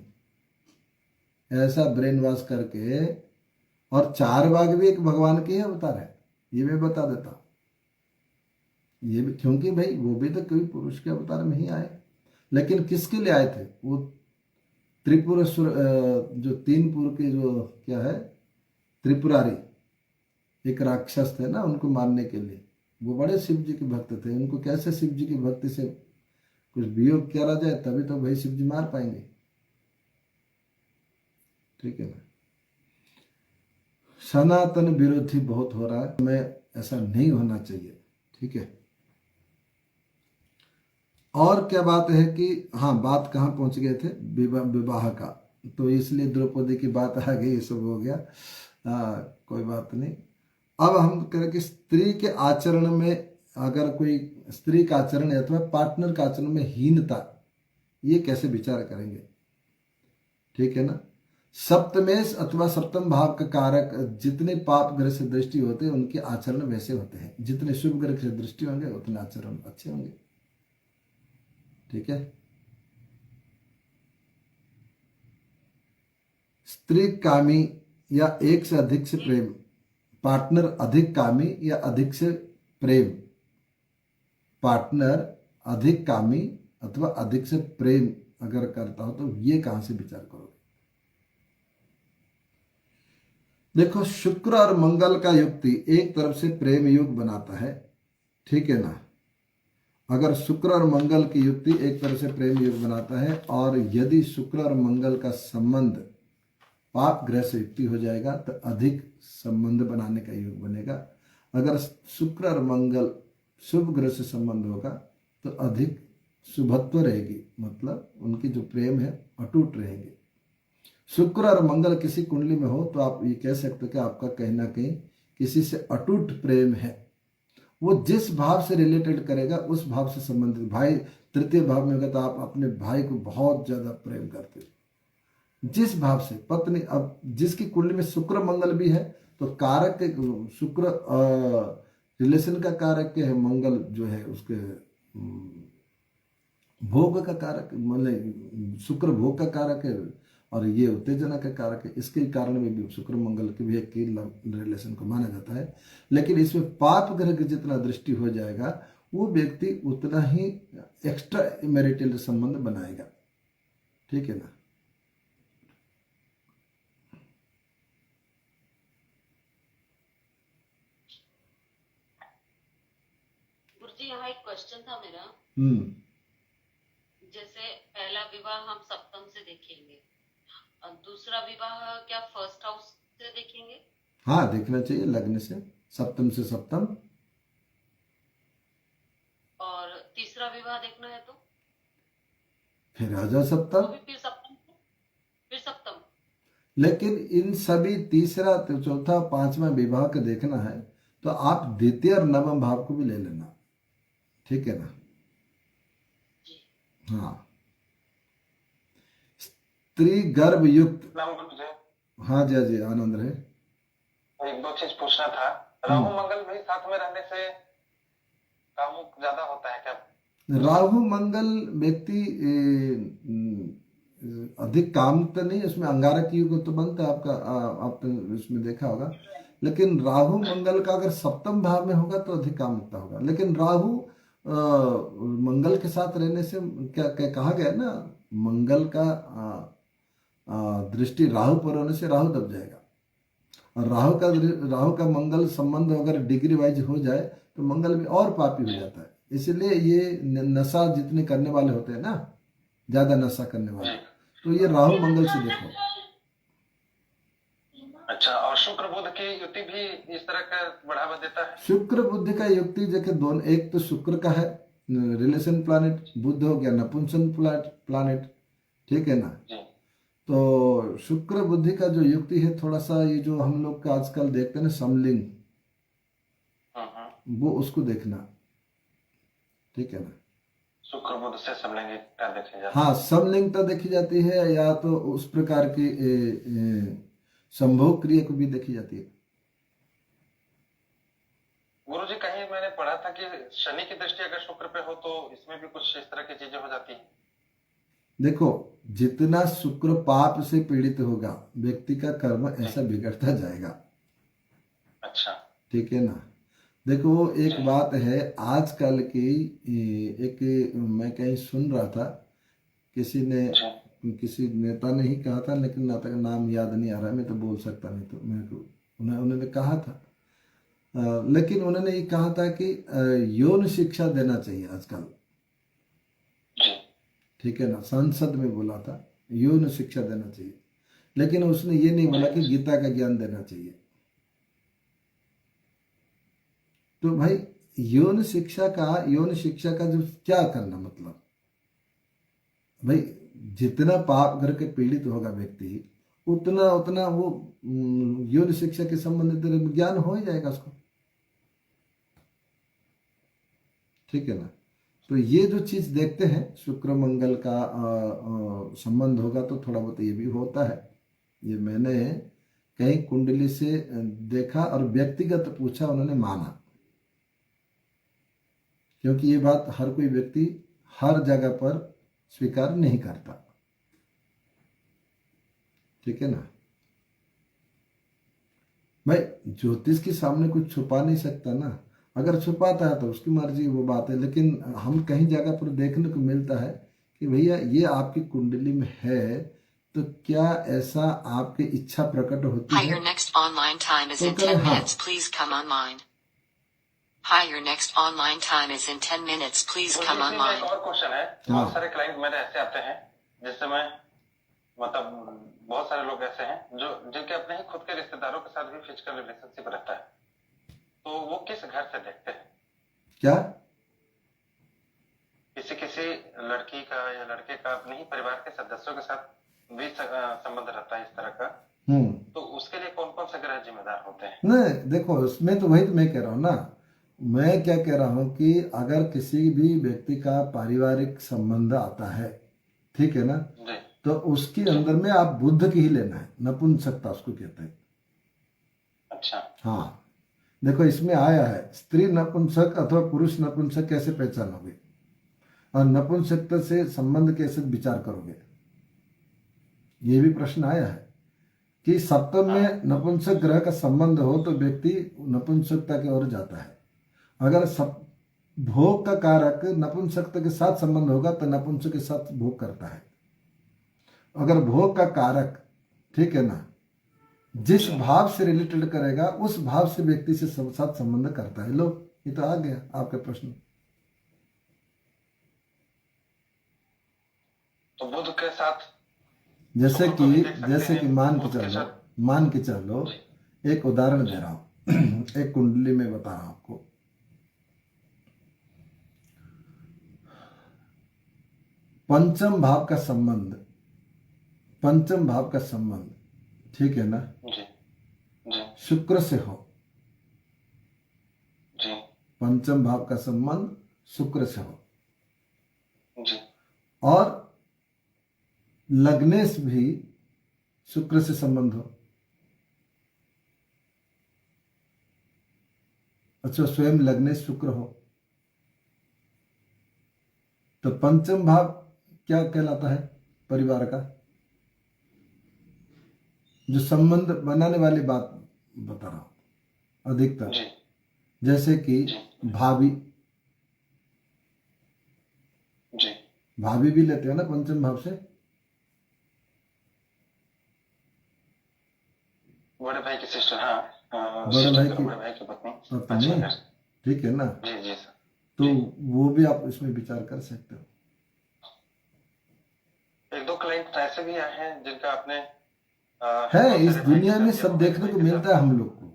ऐसा ब्रेन वॉश करके। और चार बाग भी एक भगवान के ही अवतार है, ये मैं बता देता हूं। ये भी क्योंकि भाई वो भी तो कोई पुरुष के अवतार में ही आए, लेकिन किसके लिए आए थे, वो त्रिपुरेश्वर, जो तीनपुर के जो क्या है त्रिपुरारी, एक राक्षस थे ना, उनको मारने के लिए। वो बड़े शिव जी के भक्त थे, उनको कैसे शिव जी की भक्ति से कुछ वियोग किया जाए तभी तो भाई शिव जी मार पाएंगे, ठीक है ना। सनातन विरोधी बहुत हो रहा है, हमें ऐसा नहीं होना चाहिए, ठीक है। और क्या बात है कि हाँ, बात कहाँ पहुंच गए थे, विवाह का, तो इसलिए द्रौपदी की बात आ गई, ये सब हो गया, कोई बात नहीं। अब हम करें कि स्त्री के आचरण में, अगर कोई स्त्री का आचरण अथवा पार्टनर का आचरण में हीनता, ये कैसे विचार करेंगे, ठीक है ना। सप्तमेश अथवा सप्तम भाव का कारक जितने पाप ग्रह से दृष्टि होते हैं उनके आचरण वैसे होते हैं, जितने शुभ ग्रह से दृष्टि होंगे उतने आचरण अच्छे होंगे, ठीक है। स्त्री कामी या एक से अधिक से प्रेम, पार्टनर अधिक कामी या अधिक से प्रेम, पार्टनर अधिक कामी अथवा अधिक से प्रेम अगर करता हो तो ये कहां से विचार करोगे। देखो शुक्र और मंगल का युक्ति एक तरफ से प्रेम युग बनाता है, ठीक है ना। अगर शुक्र और मंगल की युक्ति एक तरफ से प्रेम युग बनाता है, और यदि शुक्र और मंगल का संबंध पाप ग्रह से युक्ति हो जाएगा तो अधिक संबंध बनाने का योग बनेगा। अगर शुक्र और मंगल शुभ ग्रह से संबंध होगा तो अधिक शुभत्व रहेगी, मतलब उनकी जो प्रेम है अटूट रहेंगे। शुक्र और मंगल किसी कुंडली में हो तो आप ये कह सकते हो कि आपका कहीं ना कहीं किसी से अटूट प्रेम है। वो जिस भाव से रिलेटेड करेगा उस भाव से संबंधित, भाई तृतीय भाव में होगा तो आप अपने भाई को बहुत ज्यादा प्रेम करते हो, जिस भाव से पत्नी। अब जिसकी कुंडली में शुक्र मंगल भी है तो कारक शुक्र रिलेशन का कारक है, मंगल जो है उसके भोग का कारक, मतलब शुक्र भोग का कारक है और ये उत्तेजना का कारक है। इसके कारण में भी शुक्र मंगल के भी एक रिलेशन को माना जाता है। लेकिन इसमें पाप ग्रह की जितना दृष्टि हो जाएगा वो व्यक्ति उतना ही एक्स्ट्रा मैरिटल संबंध बनाएगा। ठीक है ना। गुरुजी यहाँ एक क्वेश्चन था मेरा। जैसे पहला विवाह हम सप्तम से देखेंगे और दूसरा विवाह क्या फर्स्ट हाउस से देखेंगे? हाँ, देखना चाहिए लग्न से, सप्तम से सप्तम। और तीसरा विवाह देखना है तो फिर आ जाओ वो सप्तम। भी फिर सप्तम, फिर सप्तम। लेकिन इन सभी तीसरा चौथा पांचवा विभाग का देखना है तो आप द्वितीय और नवम भाव को भी ले लेना। ठीक है ना। जी। हाँ, स्त्री गर्भ युक्त। हाँ जी, हाँ जी, आनंद रहे। एक दो चीज पूछना था। राहु मंगल भी साथ में रहने से कामुक ज्यादा होता है क्या? राहु मंगल व्यक्ति अधिक काम तो नहीं, उसमें अंगारक युग तो बनता है आपका, आप तो इसमें देखा होगा। लेकिन राहु मंगल का अगर सप्तम भाव में होगा तो अधिक कामुकता होगा। लेकिन राहु मंगल के साथ रहने से क्या क्या कहा गया ना, मंगल का दृष्टि राहु पर होने से राहु दब जाएगा। और राहु का मंगल संबंध अगर डिग्री वाइज हो जाए तो मंगल में और पापी हो जाता है। इसलिए ये नशा जितने करने वाले होते हैं ना, ज्यादा नशा करने वाले, तो ये राहु मंगल से देखो। अच्छा, और शुक्र बुध की युति भी इस तरह का बढ़ावा देता है? शुक्र बुध का युक्ति देखिए दोनों, एक तो शुक्र का है रिलेशन प्लैनेट, बुध हो गया नपुंसन प्लैनेट। ठीक है ना। जी। तो शुक्र बुद्धि का जो युक्ति है थोड़ा सा, ये जो हम लोग का आजकल देखते हैं ना समलिंग, वो उसको देखना। ठीक है ना। शुक्र बुध से समलिंगिकता देखी जाती है। हाँ, समलिंगता देखी जाती है, या तो उस प्रकार की संभोग क्रिया को भी देखी जाती है। गुरुजी, कहीं मैंने पढ़ा था कि शनि की दृष्टि अगर शुक्र पे हो तो इसमें भी कुछ इस तरह की चीजें हो जाती हैं। देखो, जितना शुक्र पाप से पीड़ित होगा व्यक्ति का कर्म ऐसा बिगड़ता जाएगा। अच्छा। ठीक है ना। देखो, एक बात है आजकल की, एक मैं कहीं सुन रहा था, किसी नेता ने ही कहा था, लेकिन नेता का नाम याद नहीं आ रहा है, मैं तो बोल सकता नहीं, तो मेरे को उन्होंने कहा था, लेकिन उन्होंने ये कहा था कि यौन शिक्षा देना चाहिए आजकल। ठीक है ना। संसद में बोला था यौन शिक्षा देना चाहिए, लेकिन उसने ये नहीं बोला कि गीता का ज्ञान देना चाहिए। तो भाई यौन शिक्षा का जो क्या करना मतलब, भाई जितना पाप करके पीड़ित होगा व्यक्ति, उतना उतना वो यौन शिक्षा के संबंधित ज्ञान हो ही जाएगा उसको। ठीक है ना। तो ये जो चीज देखते हैं शुक्र मंगल का संबंध होगा तो थोड़ा बहुत ये भी होता है। ये मैंने कहीं कुंडली से देखा और व्यक्तिगत पूछा, उन्होंने माना, क्योंकि ये बात हर कोई व्यक्ति हर जगह पर स्वीकार नहीं करता। ठीक है ना। भाई ज्योतिष के सामने कुछ छुपा नहीं सकता ना, अगर छुपाता है तो उसकी मर्जी, वो बात है। लेकिन हम कहीं जगह पर देखने को मिलता है कि भैया ये आपकी कुंडली में है, तो क्या ऐसा आपकी इच्छा प्रकट होती है? Hi, your next online time is in 10 minutes. Please come online. Hi, your next online time is in 10 minutes. Please come online. एक और क्वेश्चन है। बहुत सारे क्लाइंट मेरे ऐसे आते हैं जिससे मैं मतलब बहुत सारे लोग ऐसे हैं जो जिनके अपने ही खुद के रिश्तेदारों के साथ भी फिजिकल रिलेशनशिप रहता है, तो वो किस घर से देखते हैं? क्या किसी लड़की का या लड़के का अपने ही परिवार के सदस्यों के साथ भी संबंध रहता है इस तरह का, तो उसके लिए कौन कौन से ग्रह जिम्मेदार होते हैं? नहीं, देखो उसमें तो वही तो मैं कह रहा हूँ ना, मैं क्या कह रहा हूँ कि अगर किसी भी व्यक्ति का पारिवारिक संबंध आता है, ठीक है ना, तो उसके अंदर में आप बुद्ध की ही लेना है, नपुंसकता उसको कहते हैं। अच्छा। हाँ, देखो इसमें आया है स्त्री नपुंसक अथवा पुरुष नपुंसक कैसे पहचानोगे, और नपुंसकता से संबंध कैसे विचार करोगे, ये भी प्रश्न आया है कि सप्तम में नपुंसक ग्रह का संबंध हो तो व्यक्ति नपुंसकता की ओर जाता है। अगर भोग का कारक नपुंसक के साथ संबंध होगा तो नपुंसक के साथ भोग करता है। अगर भोग का कारक, ठीक है ना, जिस भाव से रिलेटेड करेगा उस भाव से व्यक्ति से साथ संबंध करता है। लो ये तो आ गया आपका प्रश्न। तो बुध के साथ जैसे शुक्र को भी कि देख सकते हैं, मान के चलो एक उदाहरण दे रहा हूं एक कुंडली में बता रहा हूं आपको। पंचम भाव का संबंध, ठीक है ना, जी जी शुक्र से हो। जी पंचम भाव का संबंध शुक्र से हो जी और लग्नेश भी शुक्र से संबंध हो। अच्छा, स्वयं लग्नेश शुक्र हो तो पंचम भाव क्या कहलाता है? परिवार का जो संबंध बनाने वाली बात बता रहा हूं अधिकतर। जी जैसे कि भाभी जी भाभी भी लेते हो ना पंचम भाव से। बड़े भाई की सिस्टर, हाँ बड़े भाई की बड़े भाई की पत्नी। पत्नी, अच्छा, ठीक है ना। जी जी सर। तो वो भी आप इसमें विचार कर सकते हो। एक दो क्लाइंट ऐसे भी आए हैं जिनका आपने है इस दुनिया में सब देखने को मिलता है हम लोग को,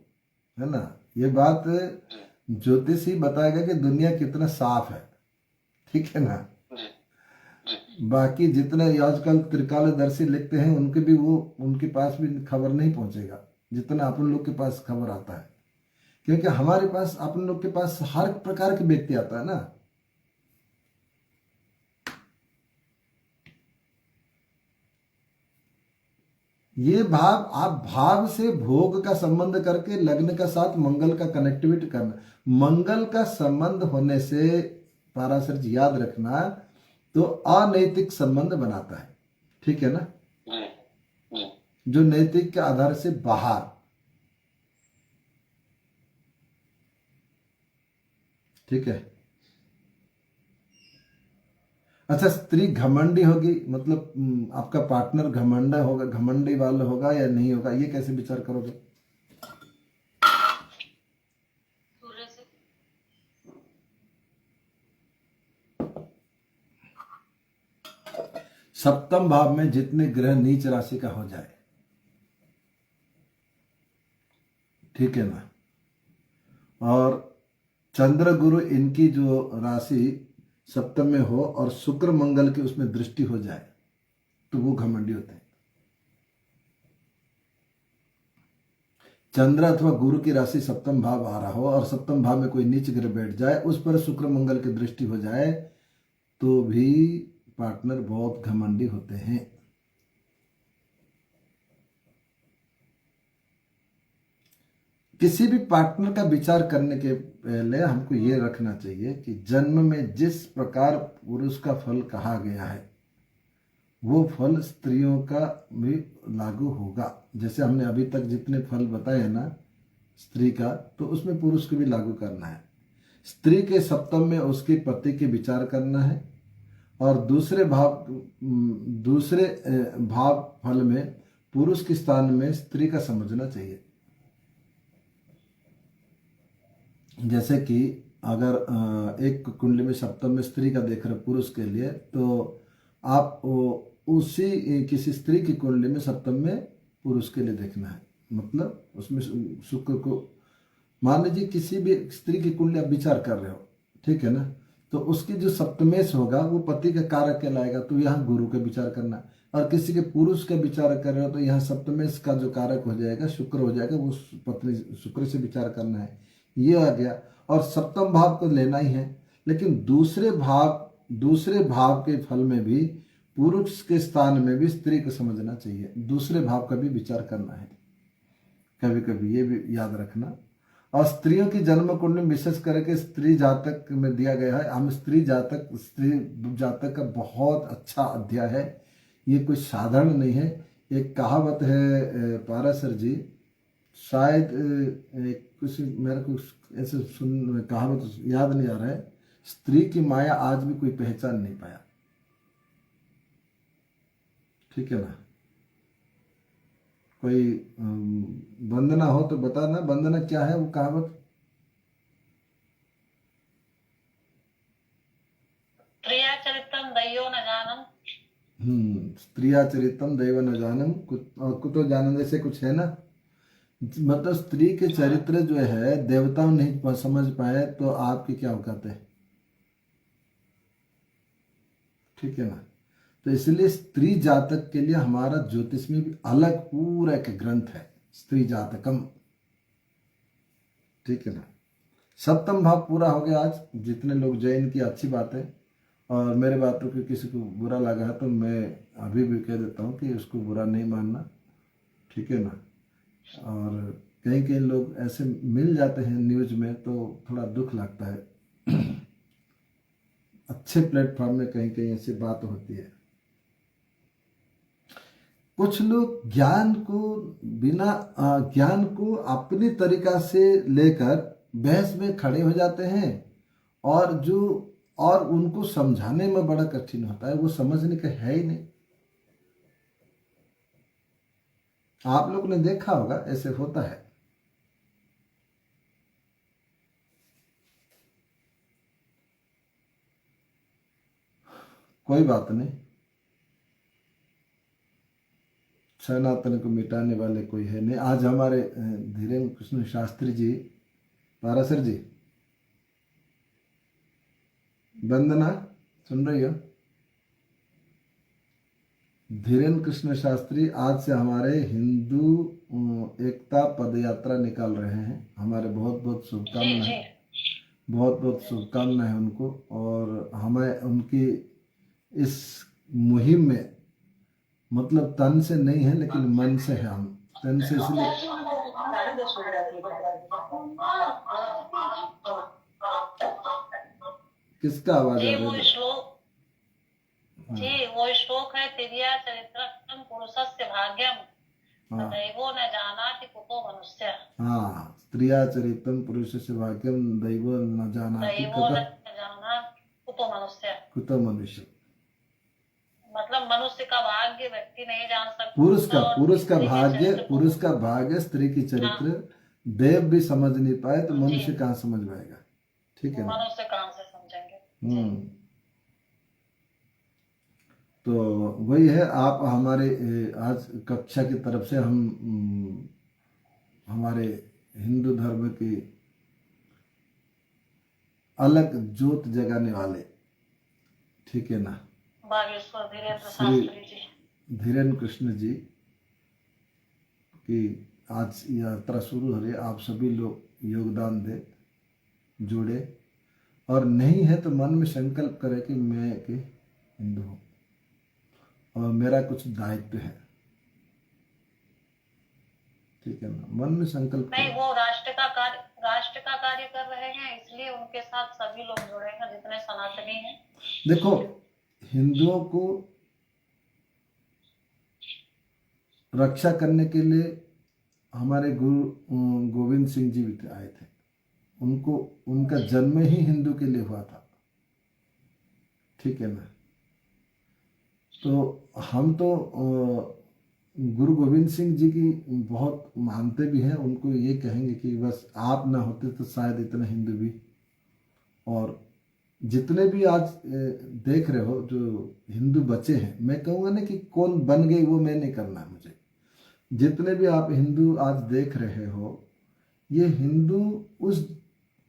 है ना। ये बात ज्योतिष ही बताएगा कि दुनिया कितना साफ है, ठीक है ना। जी जी बाकी जितने आजकल त्रिकालदर्शी लिखते हैं उनके भी उनके पास भी खबर नहीं पहुंचेगा जितना अपन लोग के पास खबर आता है, क्योंकि हमारे पास अपन लोग के पास हर प्रकार के व्यक्ति आता है ना। ये भाव, आप भाव से भोग का संबंध करके लग्न का साथ मंगल का कनेक्टिविटी करना, मंगल का संबंध होने से पाराशर जी याद रखना तो अनैतिक संबंध बनाता है, ठीक है ना। जी जी जो नैतिक के आधार से बाहर, ठीक है। अच्छा, स्त्री घमंडी होगी मतलब आपका पार्टनर घमंडा होगा, घमंडी वाला होगा या नहीं होगा, ये कैसे विचार करोगे? सूर्य से सप्तम भाव में जितने ग्रह नीच राशि का हो जाए, ठीक है ना, और चंद्र गुरु इनकी जो राशि सप्तम में हो और शुक्र मंगल की उसमें दृष्टि हो जाए तो वो घमंडी होते हैं। चंद्र अथवा गुरु की राशि सप्तम भाव आ रहा हो और सप्तम भाव में कोई नीच ग्रह बैठ जाए, उस पर शुक्र मंगल की दृष्टि हो जाए तो भी पार्टनर बहुत घमंडी होते हैं। किसी भी पार्टनर का विचार करने के पहले हमको ये रखना चाहिए कि जन्म में जिस प्रकार पुरुष का फल कहा गया है वो फल स्त्रियों का भी लागू होगा। जैसे हमने अभी तक जितने फल बताए ना स्त्री का, तो उसमें पुरुष को भी लागू करना है। स्त्री के सप्तम में उसके पति के विचार करना है और दूसरे भाव फल में पुरुष के स्थान में स्त्री का समझना चाहिए। जैसे कि अगर एक कुंडली में सप्तम में स्त्री का देख रहे पुरुष के लिए, तो आप उसी किसी स्त्री की कुंडली में सप्तम में पुरुष के लिए देखना है। मतलब उसमें शुक्र को, मान लीजिए किसी भी स्त्री की कुंडली आप विचार कर रहे हो, ठीक है ना, तो उसकी जो सप्तमेश होगा वो पति का कारक कहलाएगा, तो यहाँ गुरु का विचार करना। और किसी के पुरुष का विचार कर रहे हो तो यहाँ सप्तमेश का जो कारक हो जाएगा शुक्र हो जाएगा, वो पत्नी शुक्र से विचार करना है। ये आ गया। और सप्तम भाव को लेना ही है, लेकिन दूसरे भाव के फल में भी पुरुष के स्थान में भी स्त्री को समझना चाहिए, दूसरे भाव का भी विचार करना है कभी कभी, ये भी याद रखना। और स्त्रियों की जन्म कुंडली विशेष करके स्त्री जातक में दिया गया है। हम स्त्री जातक का बहुत अच्छा अध्याय है, ये कोई साधारण नहीं है। एक कहावत है पाराशर जी, शायद कुछ मेरे को ऐसे कहावत याद नहीं आ रहा है, स्त्री की माया आज भी कोई पहचान नहीं पाया। ठीक है ना। कोई वंदना हो तो बताना, वंदना क्या है वो कहावत? प्रिया चरित्रम दैयो न जानम। स्त्रिया चरितम दैव न जानम कुतो जानम, जैसे कुछ है ना। मतलब स्त्री के चरित्र जो है देवता नहीं समझ पाए तो आपकी क्या औकात है। ठीक है ना। तो इसलिए स्त्री जातक के लिए हमारा ज्योतिष में भी अलग पूरा एक ग्रंथ है, स्त्री जातकम। ठीक है ना। सप्तम भाव पूरा हो गया आज। जितने लोग जैन की अच्छी बात है, और मेरे बातों को किसी को बुरा लगा है तो मैं अभी भी कह देता हूँ कि उसको बुरा नहीं मानना। ठीक है ना। और कहीं कहीं लोग ऐसे मिल जाते हैं न्यूज में तो थोड़ा दुख लगता है। अच्छे प्लेटफॉर्म में कहीं कहीं ऐसी बात होती है। कुछ लोग ज्ञान को अपनी तरीका से लेकर बहस में खड़े हो जाते हैं, और उनको समझाने में बड़ा कठिन होता है, वो समझने का है ही नहीं। आप लोग ने देखा होगा ऐसे होता है। कोई बात नहीं, सनातन को मिटाने वाले कोई है नहीं। आज हमारे धीरेन्द्र कृष्ण शास्त्री जी, पारासर जी, वंदना सुन रही हो? धीरेन्द्र कृष्ण शास्त्री आज से हमारे हिंदू एकता पद यात्रा निकाल रहे हैं। हमारे बहुत बहुत शुभकामनाएं, बहुत बहुत शुभकामनाएं उनको। और हमें उनकी इस मुहिम में, मतलब तन से नहीं है लेकिन मन से है। हम तन से इसलिए किसका आवाज आ जी रहा वो है? श्लोक, जी वो श्लोक है, तिर्या चरित्रम पुरुषस्य भाग्यम हाँ दैवो न जानाति कुतो मनुष्य। हाँ, स्त्रिया चरितम पुरुषस्य भाग्यम दैवो न जानाति दैवो न जाना कुतो मनुष्य। कुतो मनुष्य। मतलब मनुष्य का भाग्य व्यक्ति नहीं जान सकता। पुरुष का भाग्य स्त्री की चरित्र देव भी समझ नहीं पाए तो मनुष्य कहाँ समझ पाएगा। ठीक है ना। मनुष्य कहाँ से समझेंगे। तो वही है। आप हमारे आज कक्षा की तरफ से हम हमारे हिंदू धर्म की अलग ज्योत जगाने वाले, ठीक है ना, बागेश्वर धीरेन्द्र श्री शास्त्री जी, धीरेन्द्र कृष्ण जी की आज यात्रा शुरू हो रही है। आप सभी लोग योगदान दे, जुड़े, और नहीं है तो मन में संकल्प करें कि मैं कि हिंदू हूँ और मेरा कुछ दायित्व है। ठीक है ना। मन में संकल्प नहीं, करें। वो राष्ट्र का कार्य कर रहे हैं, इसलिए उनके साथ सभी लोग जुड़े हैं जितने सनातनी हैं। देखो, हिंदुओं को रक्षा करने के लिए हमारे गुरु गोविंद सिंह जी भी आए थे। उनका जन्म ही हिंदू के लिए हुआ था। ठीक है ना। तो हम तो गुरु गोविंद सिंह जी की बहुत मानते भी हैं। उनको ये कहेंगे कि बस आप ना होते तो शायद इतना हिंदू भी, और जितने भी आज देख रहे हो जो हिंदू बचे हैं, मैं कहूँगा ना कि कौन बन गई वो मैं नहीं करना है मुझे। जितने भी आप हिंदू आज देख रहे हो, ये हिंदू उस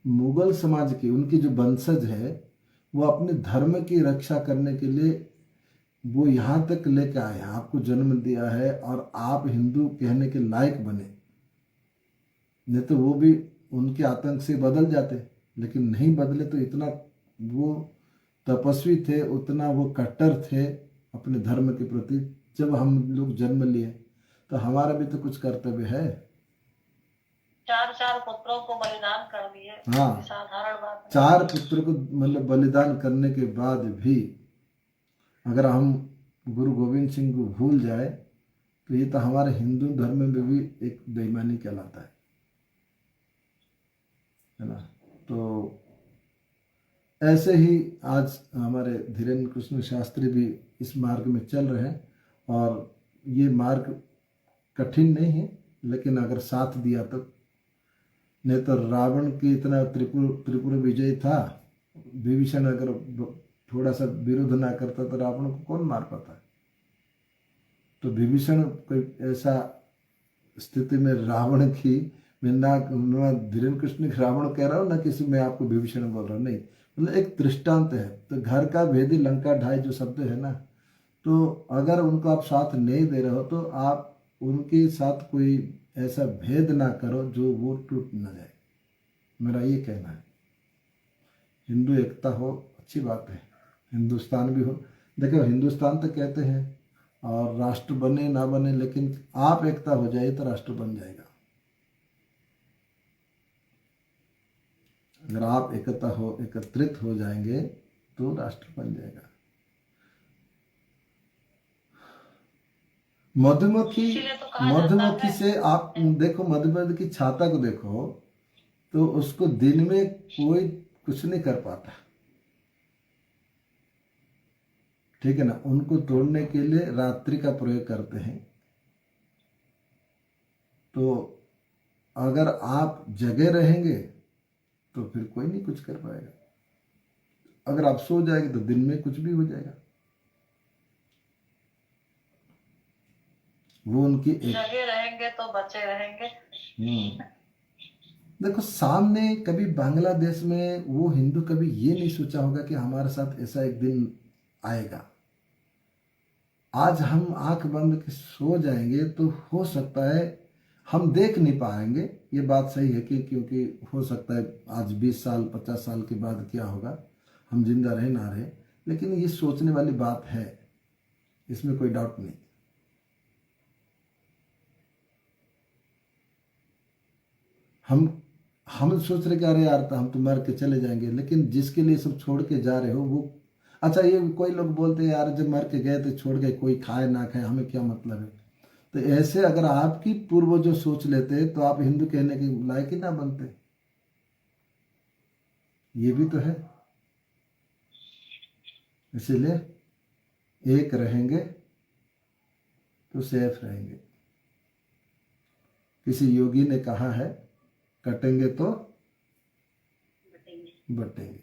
मुगल समाज की, उनकी जो वंशज है, वो अपने धर्म की रक्षा करने के लिए वो यहाँ तक लेके आए हैं, आपको जन्म दिया है और आप हिंदू कहने के लायक बने। नहीं तो वो भी उनके आतंक से बदल जाते, लेकिन नहीं बदले। तो इतना वो तपस्वी थे, उतना वो कट्टर थे अपने धर्म के प्रति। जब हम लोग जन्म लिए तो हमारा भी तो कुछ कर्तव्य है। 4 पुत्रों को बलिदान कर दिए। हाँ, साधारण बात नहीं। 4 पुत्र को मतलब बलिदान करने के बाद भी अगर हम गुरु गोविंद सिंह को भूल जाए तो ये तो हमारे हिंदू धर्म में भी एक बेईमानी कहलाता है ना। तो ऐसे ही आज हमारे धीरेन्द्र कृष्ण शास्त्री भी इस मार्ग में चल रहे हैं, और ये मार्ग कठिन नहीं है, लेकिन अगर साथ दिया तो। नहीं तो रावण की इतना त्रिपुर विजय था, विभीषण अगर थोड़ा सा विरोध ना करता तो रावण को कौन मार पाता है। तो विभीषण कोई ऐसा स्थिति में रावण की, मैं ना धीरेन्द्र कृष्ण रावण कह रहा हूँ, ना किसी मैं आपको विभीषण बोल रहा हूँ, नहीं, मतलब एक दृष्टांत है। तो घर का भेदी लंका ढाई जो शब्द है ना, तो अगर उनको आप साथ नहीं दे रहे हो तो आप उनके साथ कोई ऐसा भेद ना करो जो वो टूट ना जाए, मेरा ये कहना है। हिंदू एकता हो अच्छी बात है, हिंदुस्तान भी हो। देखो हिंदुस्तान तो कहते हैं और राष्ट्र बने ना बने, लेकिन आप एकता हो जाए तो राष्ट्र बन जाएगा। अगर आप एकत्रित हो जाएंगे तो राष्ट्र बन जाएगा। मधुमक्खी से आप देखो, मधुमक्खी की छाता को देखो तो उसको दिन में कोई कुछ नहीं कर पाता, ठीक है ना। उनको तोड़ने के लिए रात्रि का प्रयोग करते हैं। तो अगर आप जगे रहेंगे तो फिर कोई नहीं कुछ कर पाएगा। अगर आप सो जाएंगे तो दिन में कुछ भी हो जाएगा। वो उनकी जगे रहेंगे तो बचे रहेंगे। देखो सामने कभी बांग्लादेश में वो हिंदू कभी ये नहीं सोचा होगा कि हमारे साथ ऐसा एक दिन आएगा। आज हम आंख बंद के सो जाएंगे तो हो सकता है हम देख नहीं पाएंगे, ये बात सही है कि क्योंकि हो सकता है आज 20 साल 50 साल के बाद क्या होगा, हम जिंदा रहे ना रहे, लेकिन ये सोचने वाली बात है, इसमें कोई डाउट नहीं। हम सोच रहे कि अरे यार तो हम तो मर के चले जाएंगे, लेकिन जिसके लिए सब छोड़ के जा रहे हो वो, अच्छा ये कोई लोग बोलते हैं यार जब मर के गए तो छोड़ गए, कोई खाए ना खाए हमें क्या मतलब है। तो ऐसे अगर आपकी पूर्वजों सोच लेते तो आप हिंदू कहने के लायक ही ना बनते, ये भी तो है। इसीलिए एक रहेंगे तो सेफ रहेंगे। किसी योगी ने कहा है कटेंगे तो बटेंगे।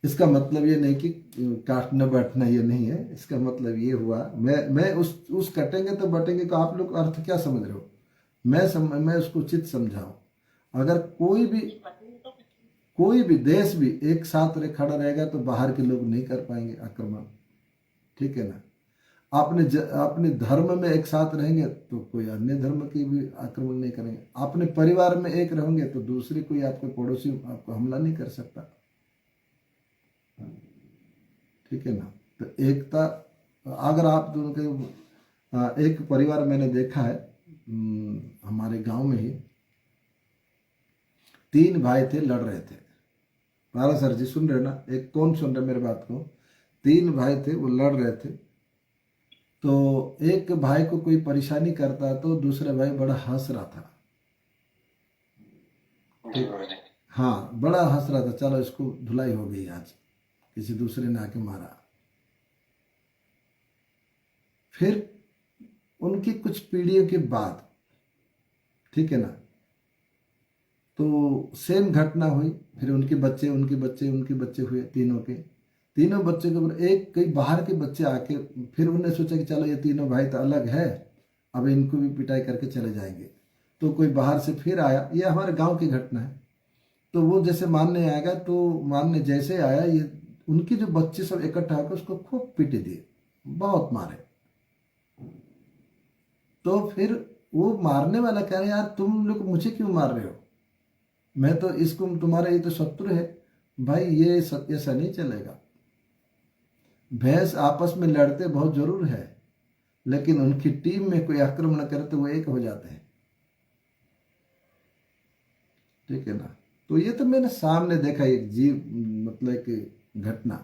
इसका मतलब ये नहीं कि काटना बैठना ये नहीं है, इसका मतलब ये हुआ मैं उस कटेंगे तो बटेंगे को आप लोग अर्थ क्या समझ रहे हो, मैं उसको उचित समझाऊं। अगर कोई भी देश भी एक साथ खड़ा रहेगा तो बाहर के लोग नहीं कर पाएंगे आक्रमण, ठीक है ना। अपने धर्म में एक साथ रहेंगे तो कोई अन्य धर्म की भी आक्रमण नहीं करेंगे। अपने परिवार में एक रहेंगे तो दूसरे कोई आपके पड़ोसी आपको हमला नहीं कर सकता, ठीक है ना। तो एकता, अगर आप दोनों के एक परिवार मैंने देखा है हमारे गांव में ही, 3 भाई थे लड़ रहे थे। पारा सर जी सुन रहे ना, एक कौन सुन रहे मेरे बात को, 3 भाई थे वो लड़ रहे थे। तो एक भाई को कोई परेशानी करता तो दूसरा भाई बड़ा हंस रहा था, हाँ बड़ा हंस रहा था, चलो इसको धुलाई हो गई आज, किसी दूसरे ने आके मारा। फिर उनकी कुछ पीढ़ियों के बाद, ठीक है ना, तो सेम घटना हुई। फिर उनके बच्चे हुए, तीनों बच्चे के ऊपर एक कई बाहर के बच्चे आके फिर उन्होंने सोचा कि चलो ये तीनों भाई तो अलग है, अब इनको भी पिटाई करके चले जाएंगे। तो कोई बाहर से फिर आया, ये हमारे गांव की घटना है। तो वो जैसे मानने आएगा, तो मानने जैसे आया, ये उनके जो बच्चे सब इकट्ठा होकर उसको खूब पीटे दिए, बहुत मारे। तो फिर वो मारने वाला कह रहे यार तुम लोग मुझे क्यों मार रहे हो, मैं तो इसको, तुम्हारा ये तो शत्रु है। भाई ये ऐसा नहीं चलेगा। भैंस आपस में लड़ते बहुत जरूर है, लेकिन उनकी टीम में कोई आक्रमण करे तो वो एक हो जाते हैं, ठीक है ना। तो ये तो मैंने सामने देखा एक जीव, मतलब एक घटना।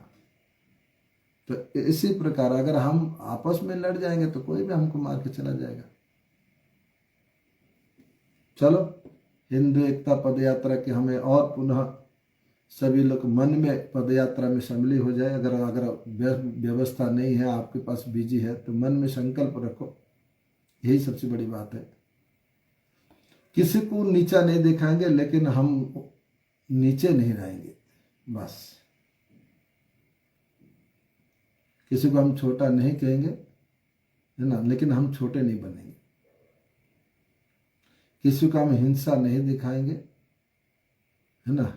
तो इसी प्रकार अगर हम आपस में लड़ जाएंगे तो कोई भी हमको मार के चला जाएगा। चलो हिंदू एकता पद यात्रा की हमें और पुनः सभी लोग मन में पद यात्रा में शामिल हो जाए। अगर अगर व्यवस्था नहीं है, आपके पास बिजी है, तो मन में संकल्प रखो, यही सबसे बड़ी बात है। किसी को नीचा नहीं दिखाएंगे, लेकिन हम नीचे नहीं रहेंगे, बस। किसी को हम छोटा नहीं कहेंगे, है ना, लेकिन हम छोटे नहीं बनेंगे। किसी को हम हिंसा नहीं दिखाएंगे, है ना,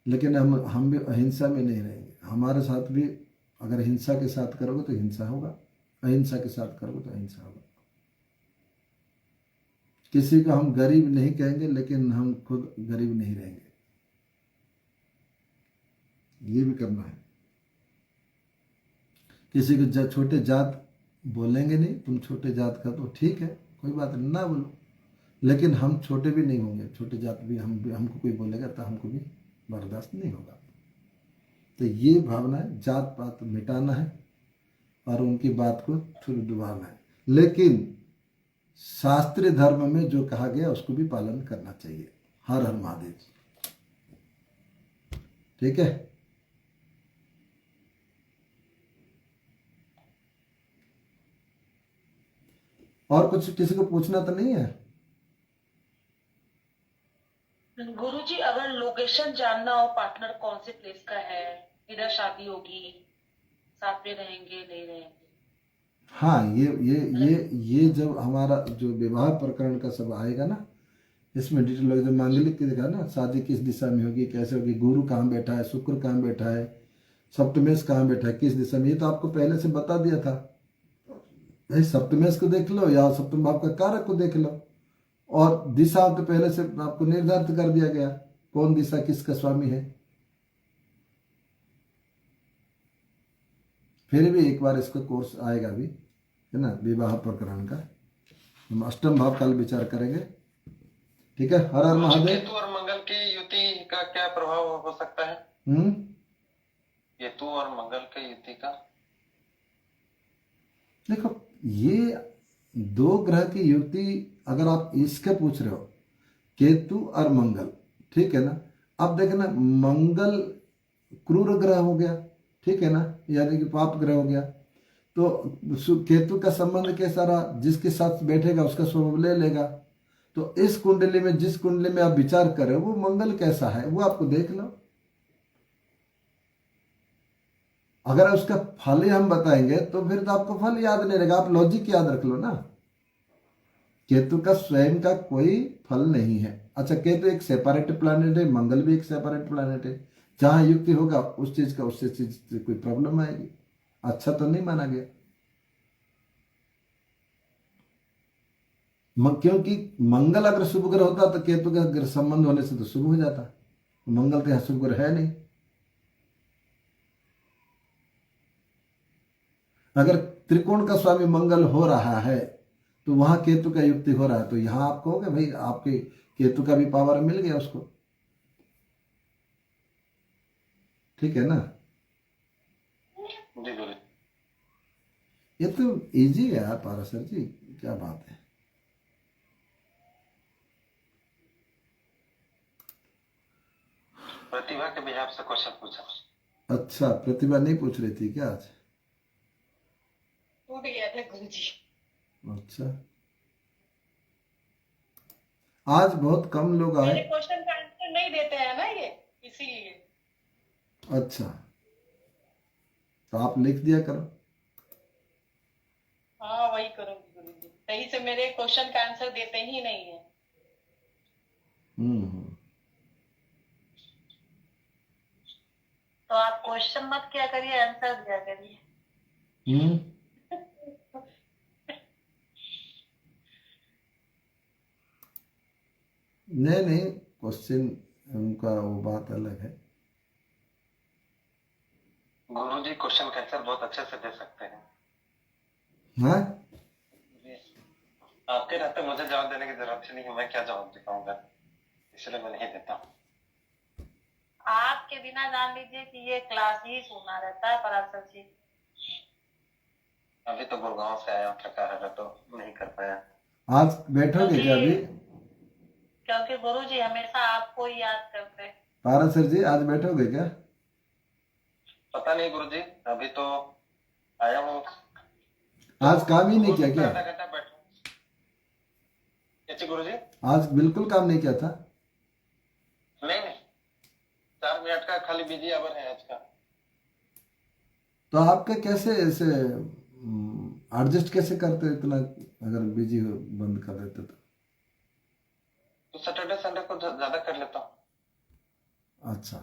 लेकिन हम भी अहिंसा में नहीं रहेंगे। हमारे साथ भी अगर हिंसा के साथ करोगे तो हिंसा होगा, अहिंसा के साथ करोगे तो अहिंसा होगा। किसी को हम गरीब नहीं कहेंगे, लेकिन हम खुद गरीब नहीं रहेंगे, ये भी करना है। किसी को छोटे जात बोलेंगे नहीं, तुम छोटे जात का, तो ठीक है, कोई बात नहीं, ना बोलो, लेकिन हम छोटे भी नहीं होंगे। छोटे जात भी हमको कोई बोलेगा तो हमको भी बर्दाश्त नहीं होगा। तो ये भावना है, जात पात मिटाना है और उनकी बात को फिर डुबाना है। लेकिन शास्त्रीय धर्म में जो कहा गया उसको भी पालन करना चाहिए। हर हर महादेव। ठीक है, और कुछ किसी को पूछना तो नहीं है? गुरुजी, अगर लोकेशन जानना हो, पार्टनर कौन से प्लेस का है, किधर शादी होगी, साथ में रहेंगे नहीं रहेंगे? हाँ, ये जब हमारा जो विवाह प्रकरण का सब आएगा ना, इसमें डिटेल होगी। जो मांगलिक की देखा ना, शादी किस दिशा में होगी, कैसे होगी, गुरु कहाँ बैठा है, शुक्र कहाँ बैठा है, सप्तमेश कहाँ बैठा है, किस दिशा में, ये तो आपको पहले से बता दिया था। भाई सप्तमेश को देख लो या सप्तम भाव का कारक को देख लो, और दिशा तो पहले से आपको निर्धारित कर दिया गया, कौन दिशा किसका स्वामी है। फिर भी एक बार इसका कोर्स आएगा भी, है ना, विवाह प्रकरण का। हम अष्टम भाव कल विचार करेंगे। ठीक है, हर हर महादेव। केतु और मंगल की युति का क्या प्रभाव हो सकता है? केतु और मंगल की युति का, देखो, ये दो ग्रह की युति अगर आप इसके पूछ रहे हो, केतु और मंगल, ठीक है ना। अब देखना, मंगल क्रूर ग्रह हो गया, ठीक है ना, यानी कि पाप ग्रह हो गया। तो केतु का संबंध कैसा रहा, जिसके साथ बैठेगा उसका स्वभाव ले लेगा। तो इस कुंडली में, जिस कुंडली में आप विचार कर रहे हो, वो मंगल कैसा है वो आपको देख लो। अगर उसका फल ही हम बताएंगे तो फिर तो आपको फल याद नहीं रहेगा, आप लॉजिक याद रख लो ना। केतु का स्वयं का कोई फल नहीं है। अच्छा, केतु एक सेपरेट प्लैनेट है, मंगल भी एक सेपरेट प्लैनेट है। जहां युक्ति होगा उस चीज का उससे चीज से कोई प्रॉब्लम आएगी, अच्छा तो नहीं माना गया। क्योंकि मंगल अगर शुभ ग्रह होता तो केतु का संबंध होने से तो शुभ हो जाता, मंगल तो यहां शुभ ग्रह है नहीं। अगर त्रिकोण का स्वामी मंगल हो रहा है तो वहां केतु का युक्ति हो रहा है, तो यहां आप कहोगे भाई आपके केतु का भी पावर मिल गया उसको। ठीक है ना, जी गुरु। ये तो इजी है यार पारासर जी, क्या बात है। प्रतिभा के बिहार से क्वेश्चन पूछा। अच्छा, प्रतिभा नहीं पूछ रही थी क्या आज? टूट गया था गुरुजी। अच्छा, आज बहुत कम लोग आए। मेरे क्वेश्चन का आंसर नहीं देते हैं ना ये, इसीलिए। अच्छा, तो आप लिख दिया करो। हाँ, वही करूंगी गुरुजी। सही से मेरे क्वेश्चन का आंसर देते ही नहीं है। तो आप क्वेश्चन मत किया करिए, आंसर दिया करिए। नहीं नहीं, क्वेश्चन उनका वो बात अलग है। गुरु जी क्वेश्चन का आंसर बहुत अच्छे से दे सकते हैं। हाँ, आपके रहते मुझे जवाब देने की जरूरत ही नहीं है, मैं क्या जवाब दे पाऊंगा, इसलिए मैं नहीं देता हूँ। आपके बिना जान लीजिए कि ये क्लास ही सुना रहता है पराशर जी। अभी तो गुड़गांव से आया, थका है तो नहीं कर पाया। आज बैठोगे क्या अभी? क्योंकि गुरुजी हमेशा आपको ही याद करते हैं। पारस सर जी आज बैठोगे क्या? पता नहीं गुरुजी, अभी तो आया हूँ। आज काम ही नहीं किया क्या? आधा घंटा बैठूं। कैसे गुरुजी? आज बिल्कुल काम नहीं किया था? नहीं नहीं, 4 मिनट का खाली बिजी आवर है आज का। तो आपका कैसे ऐसे एडजस्ट कैसे करते इतना, अगर बिजी हो बंद कर देते तो सैटरडे संडे को ज्यादा कर लेता हूँ। अच्छा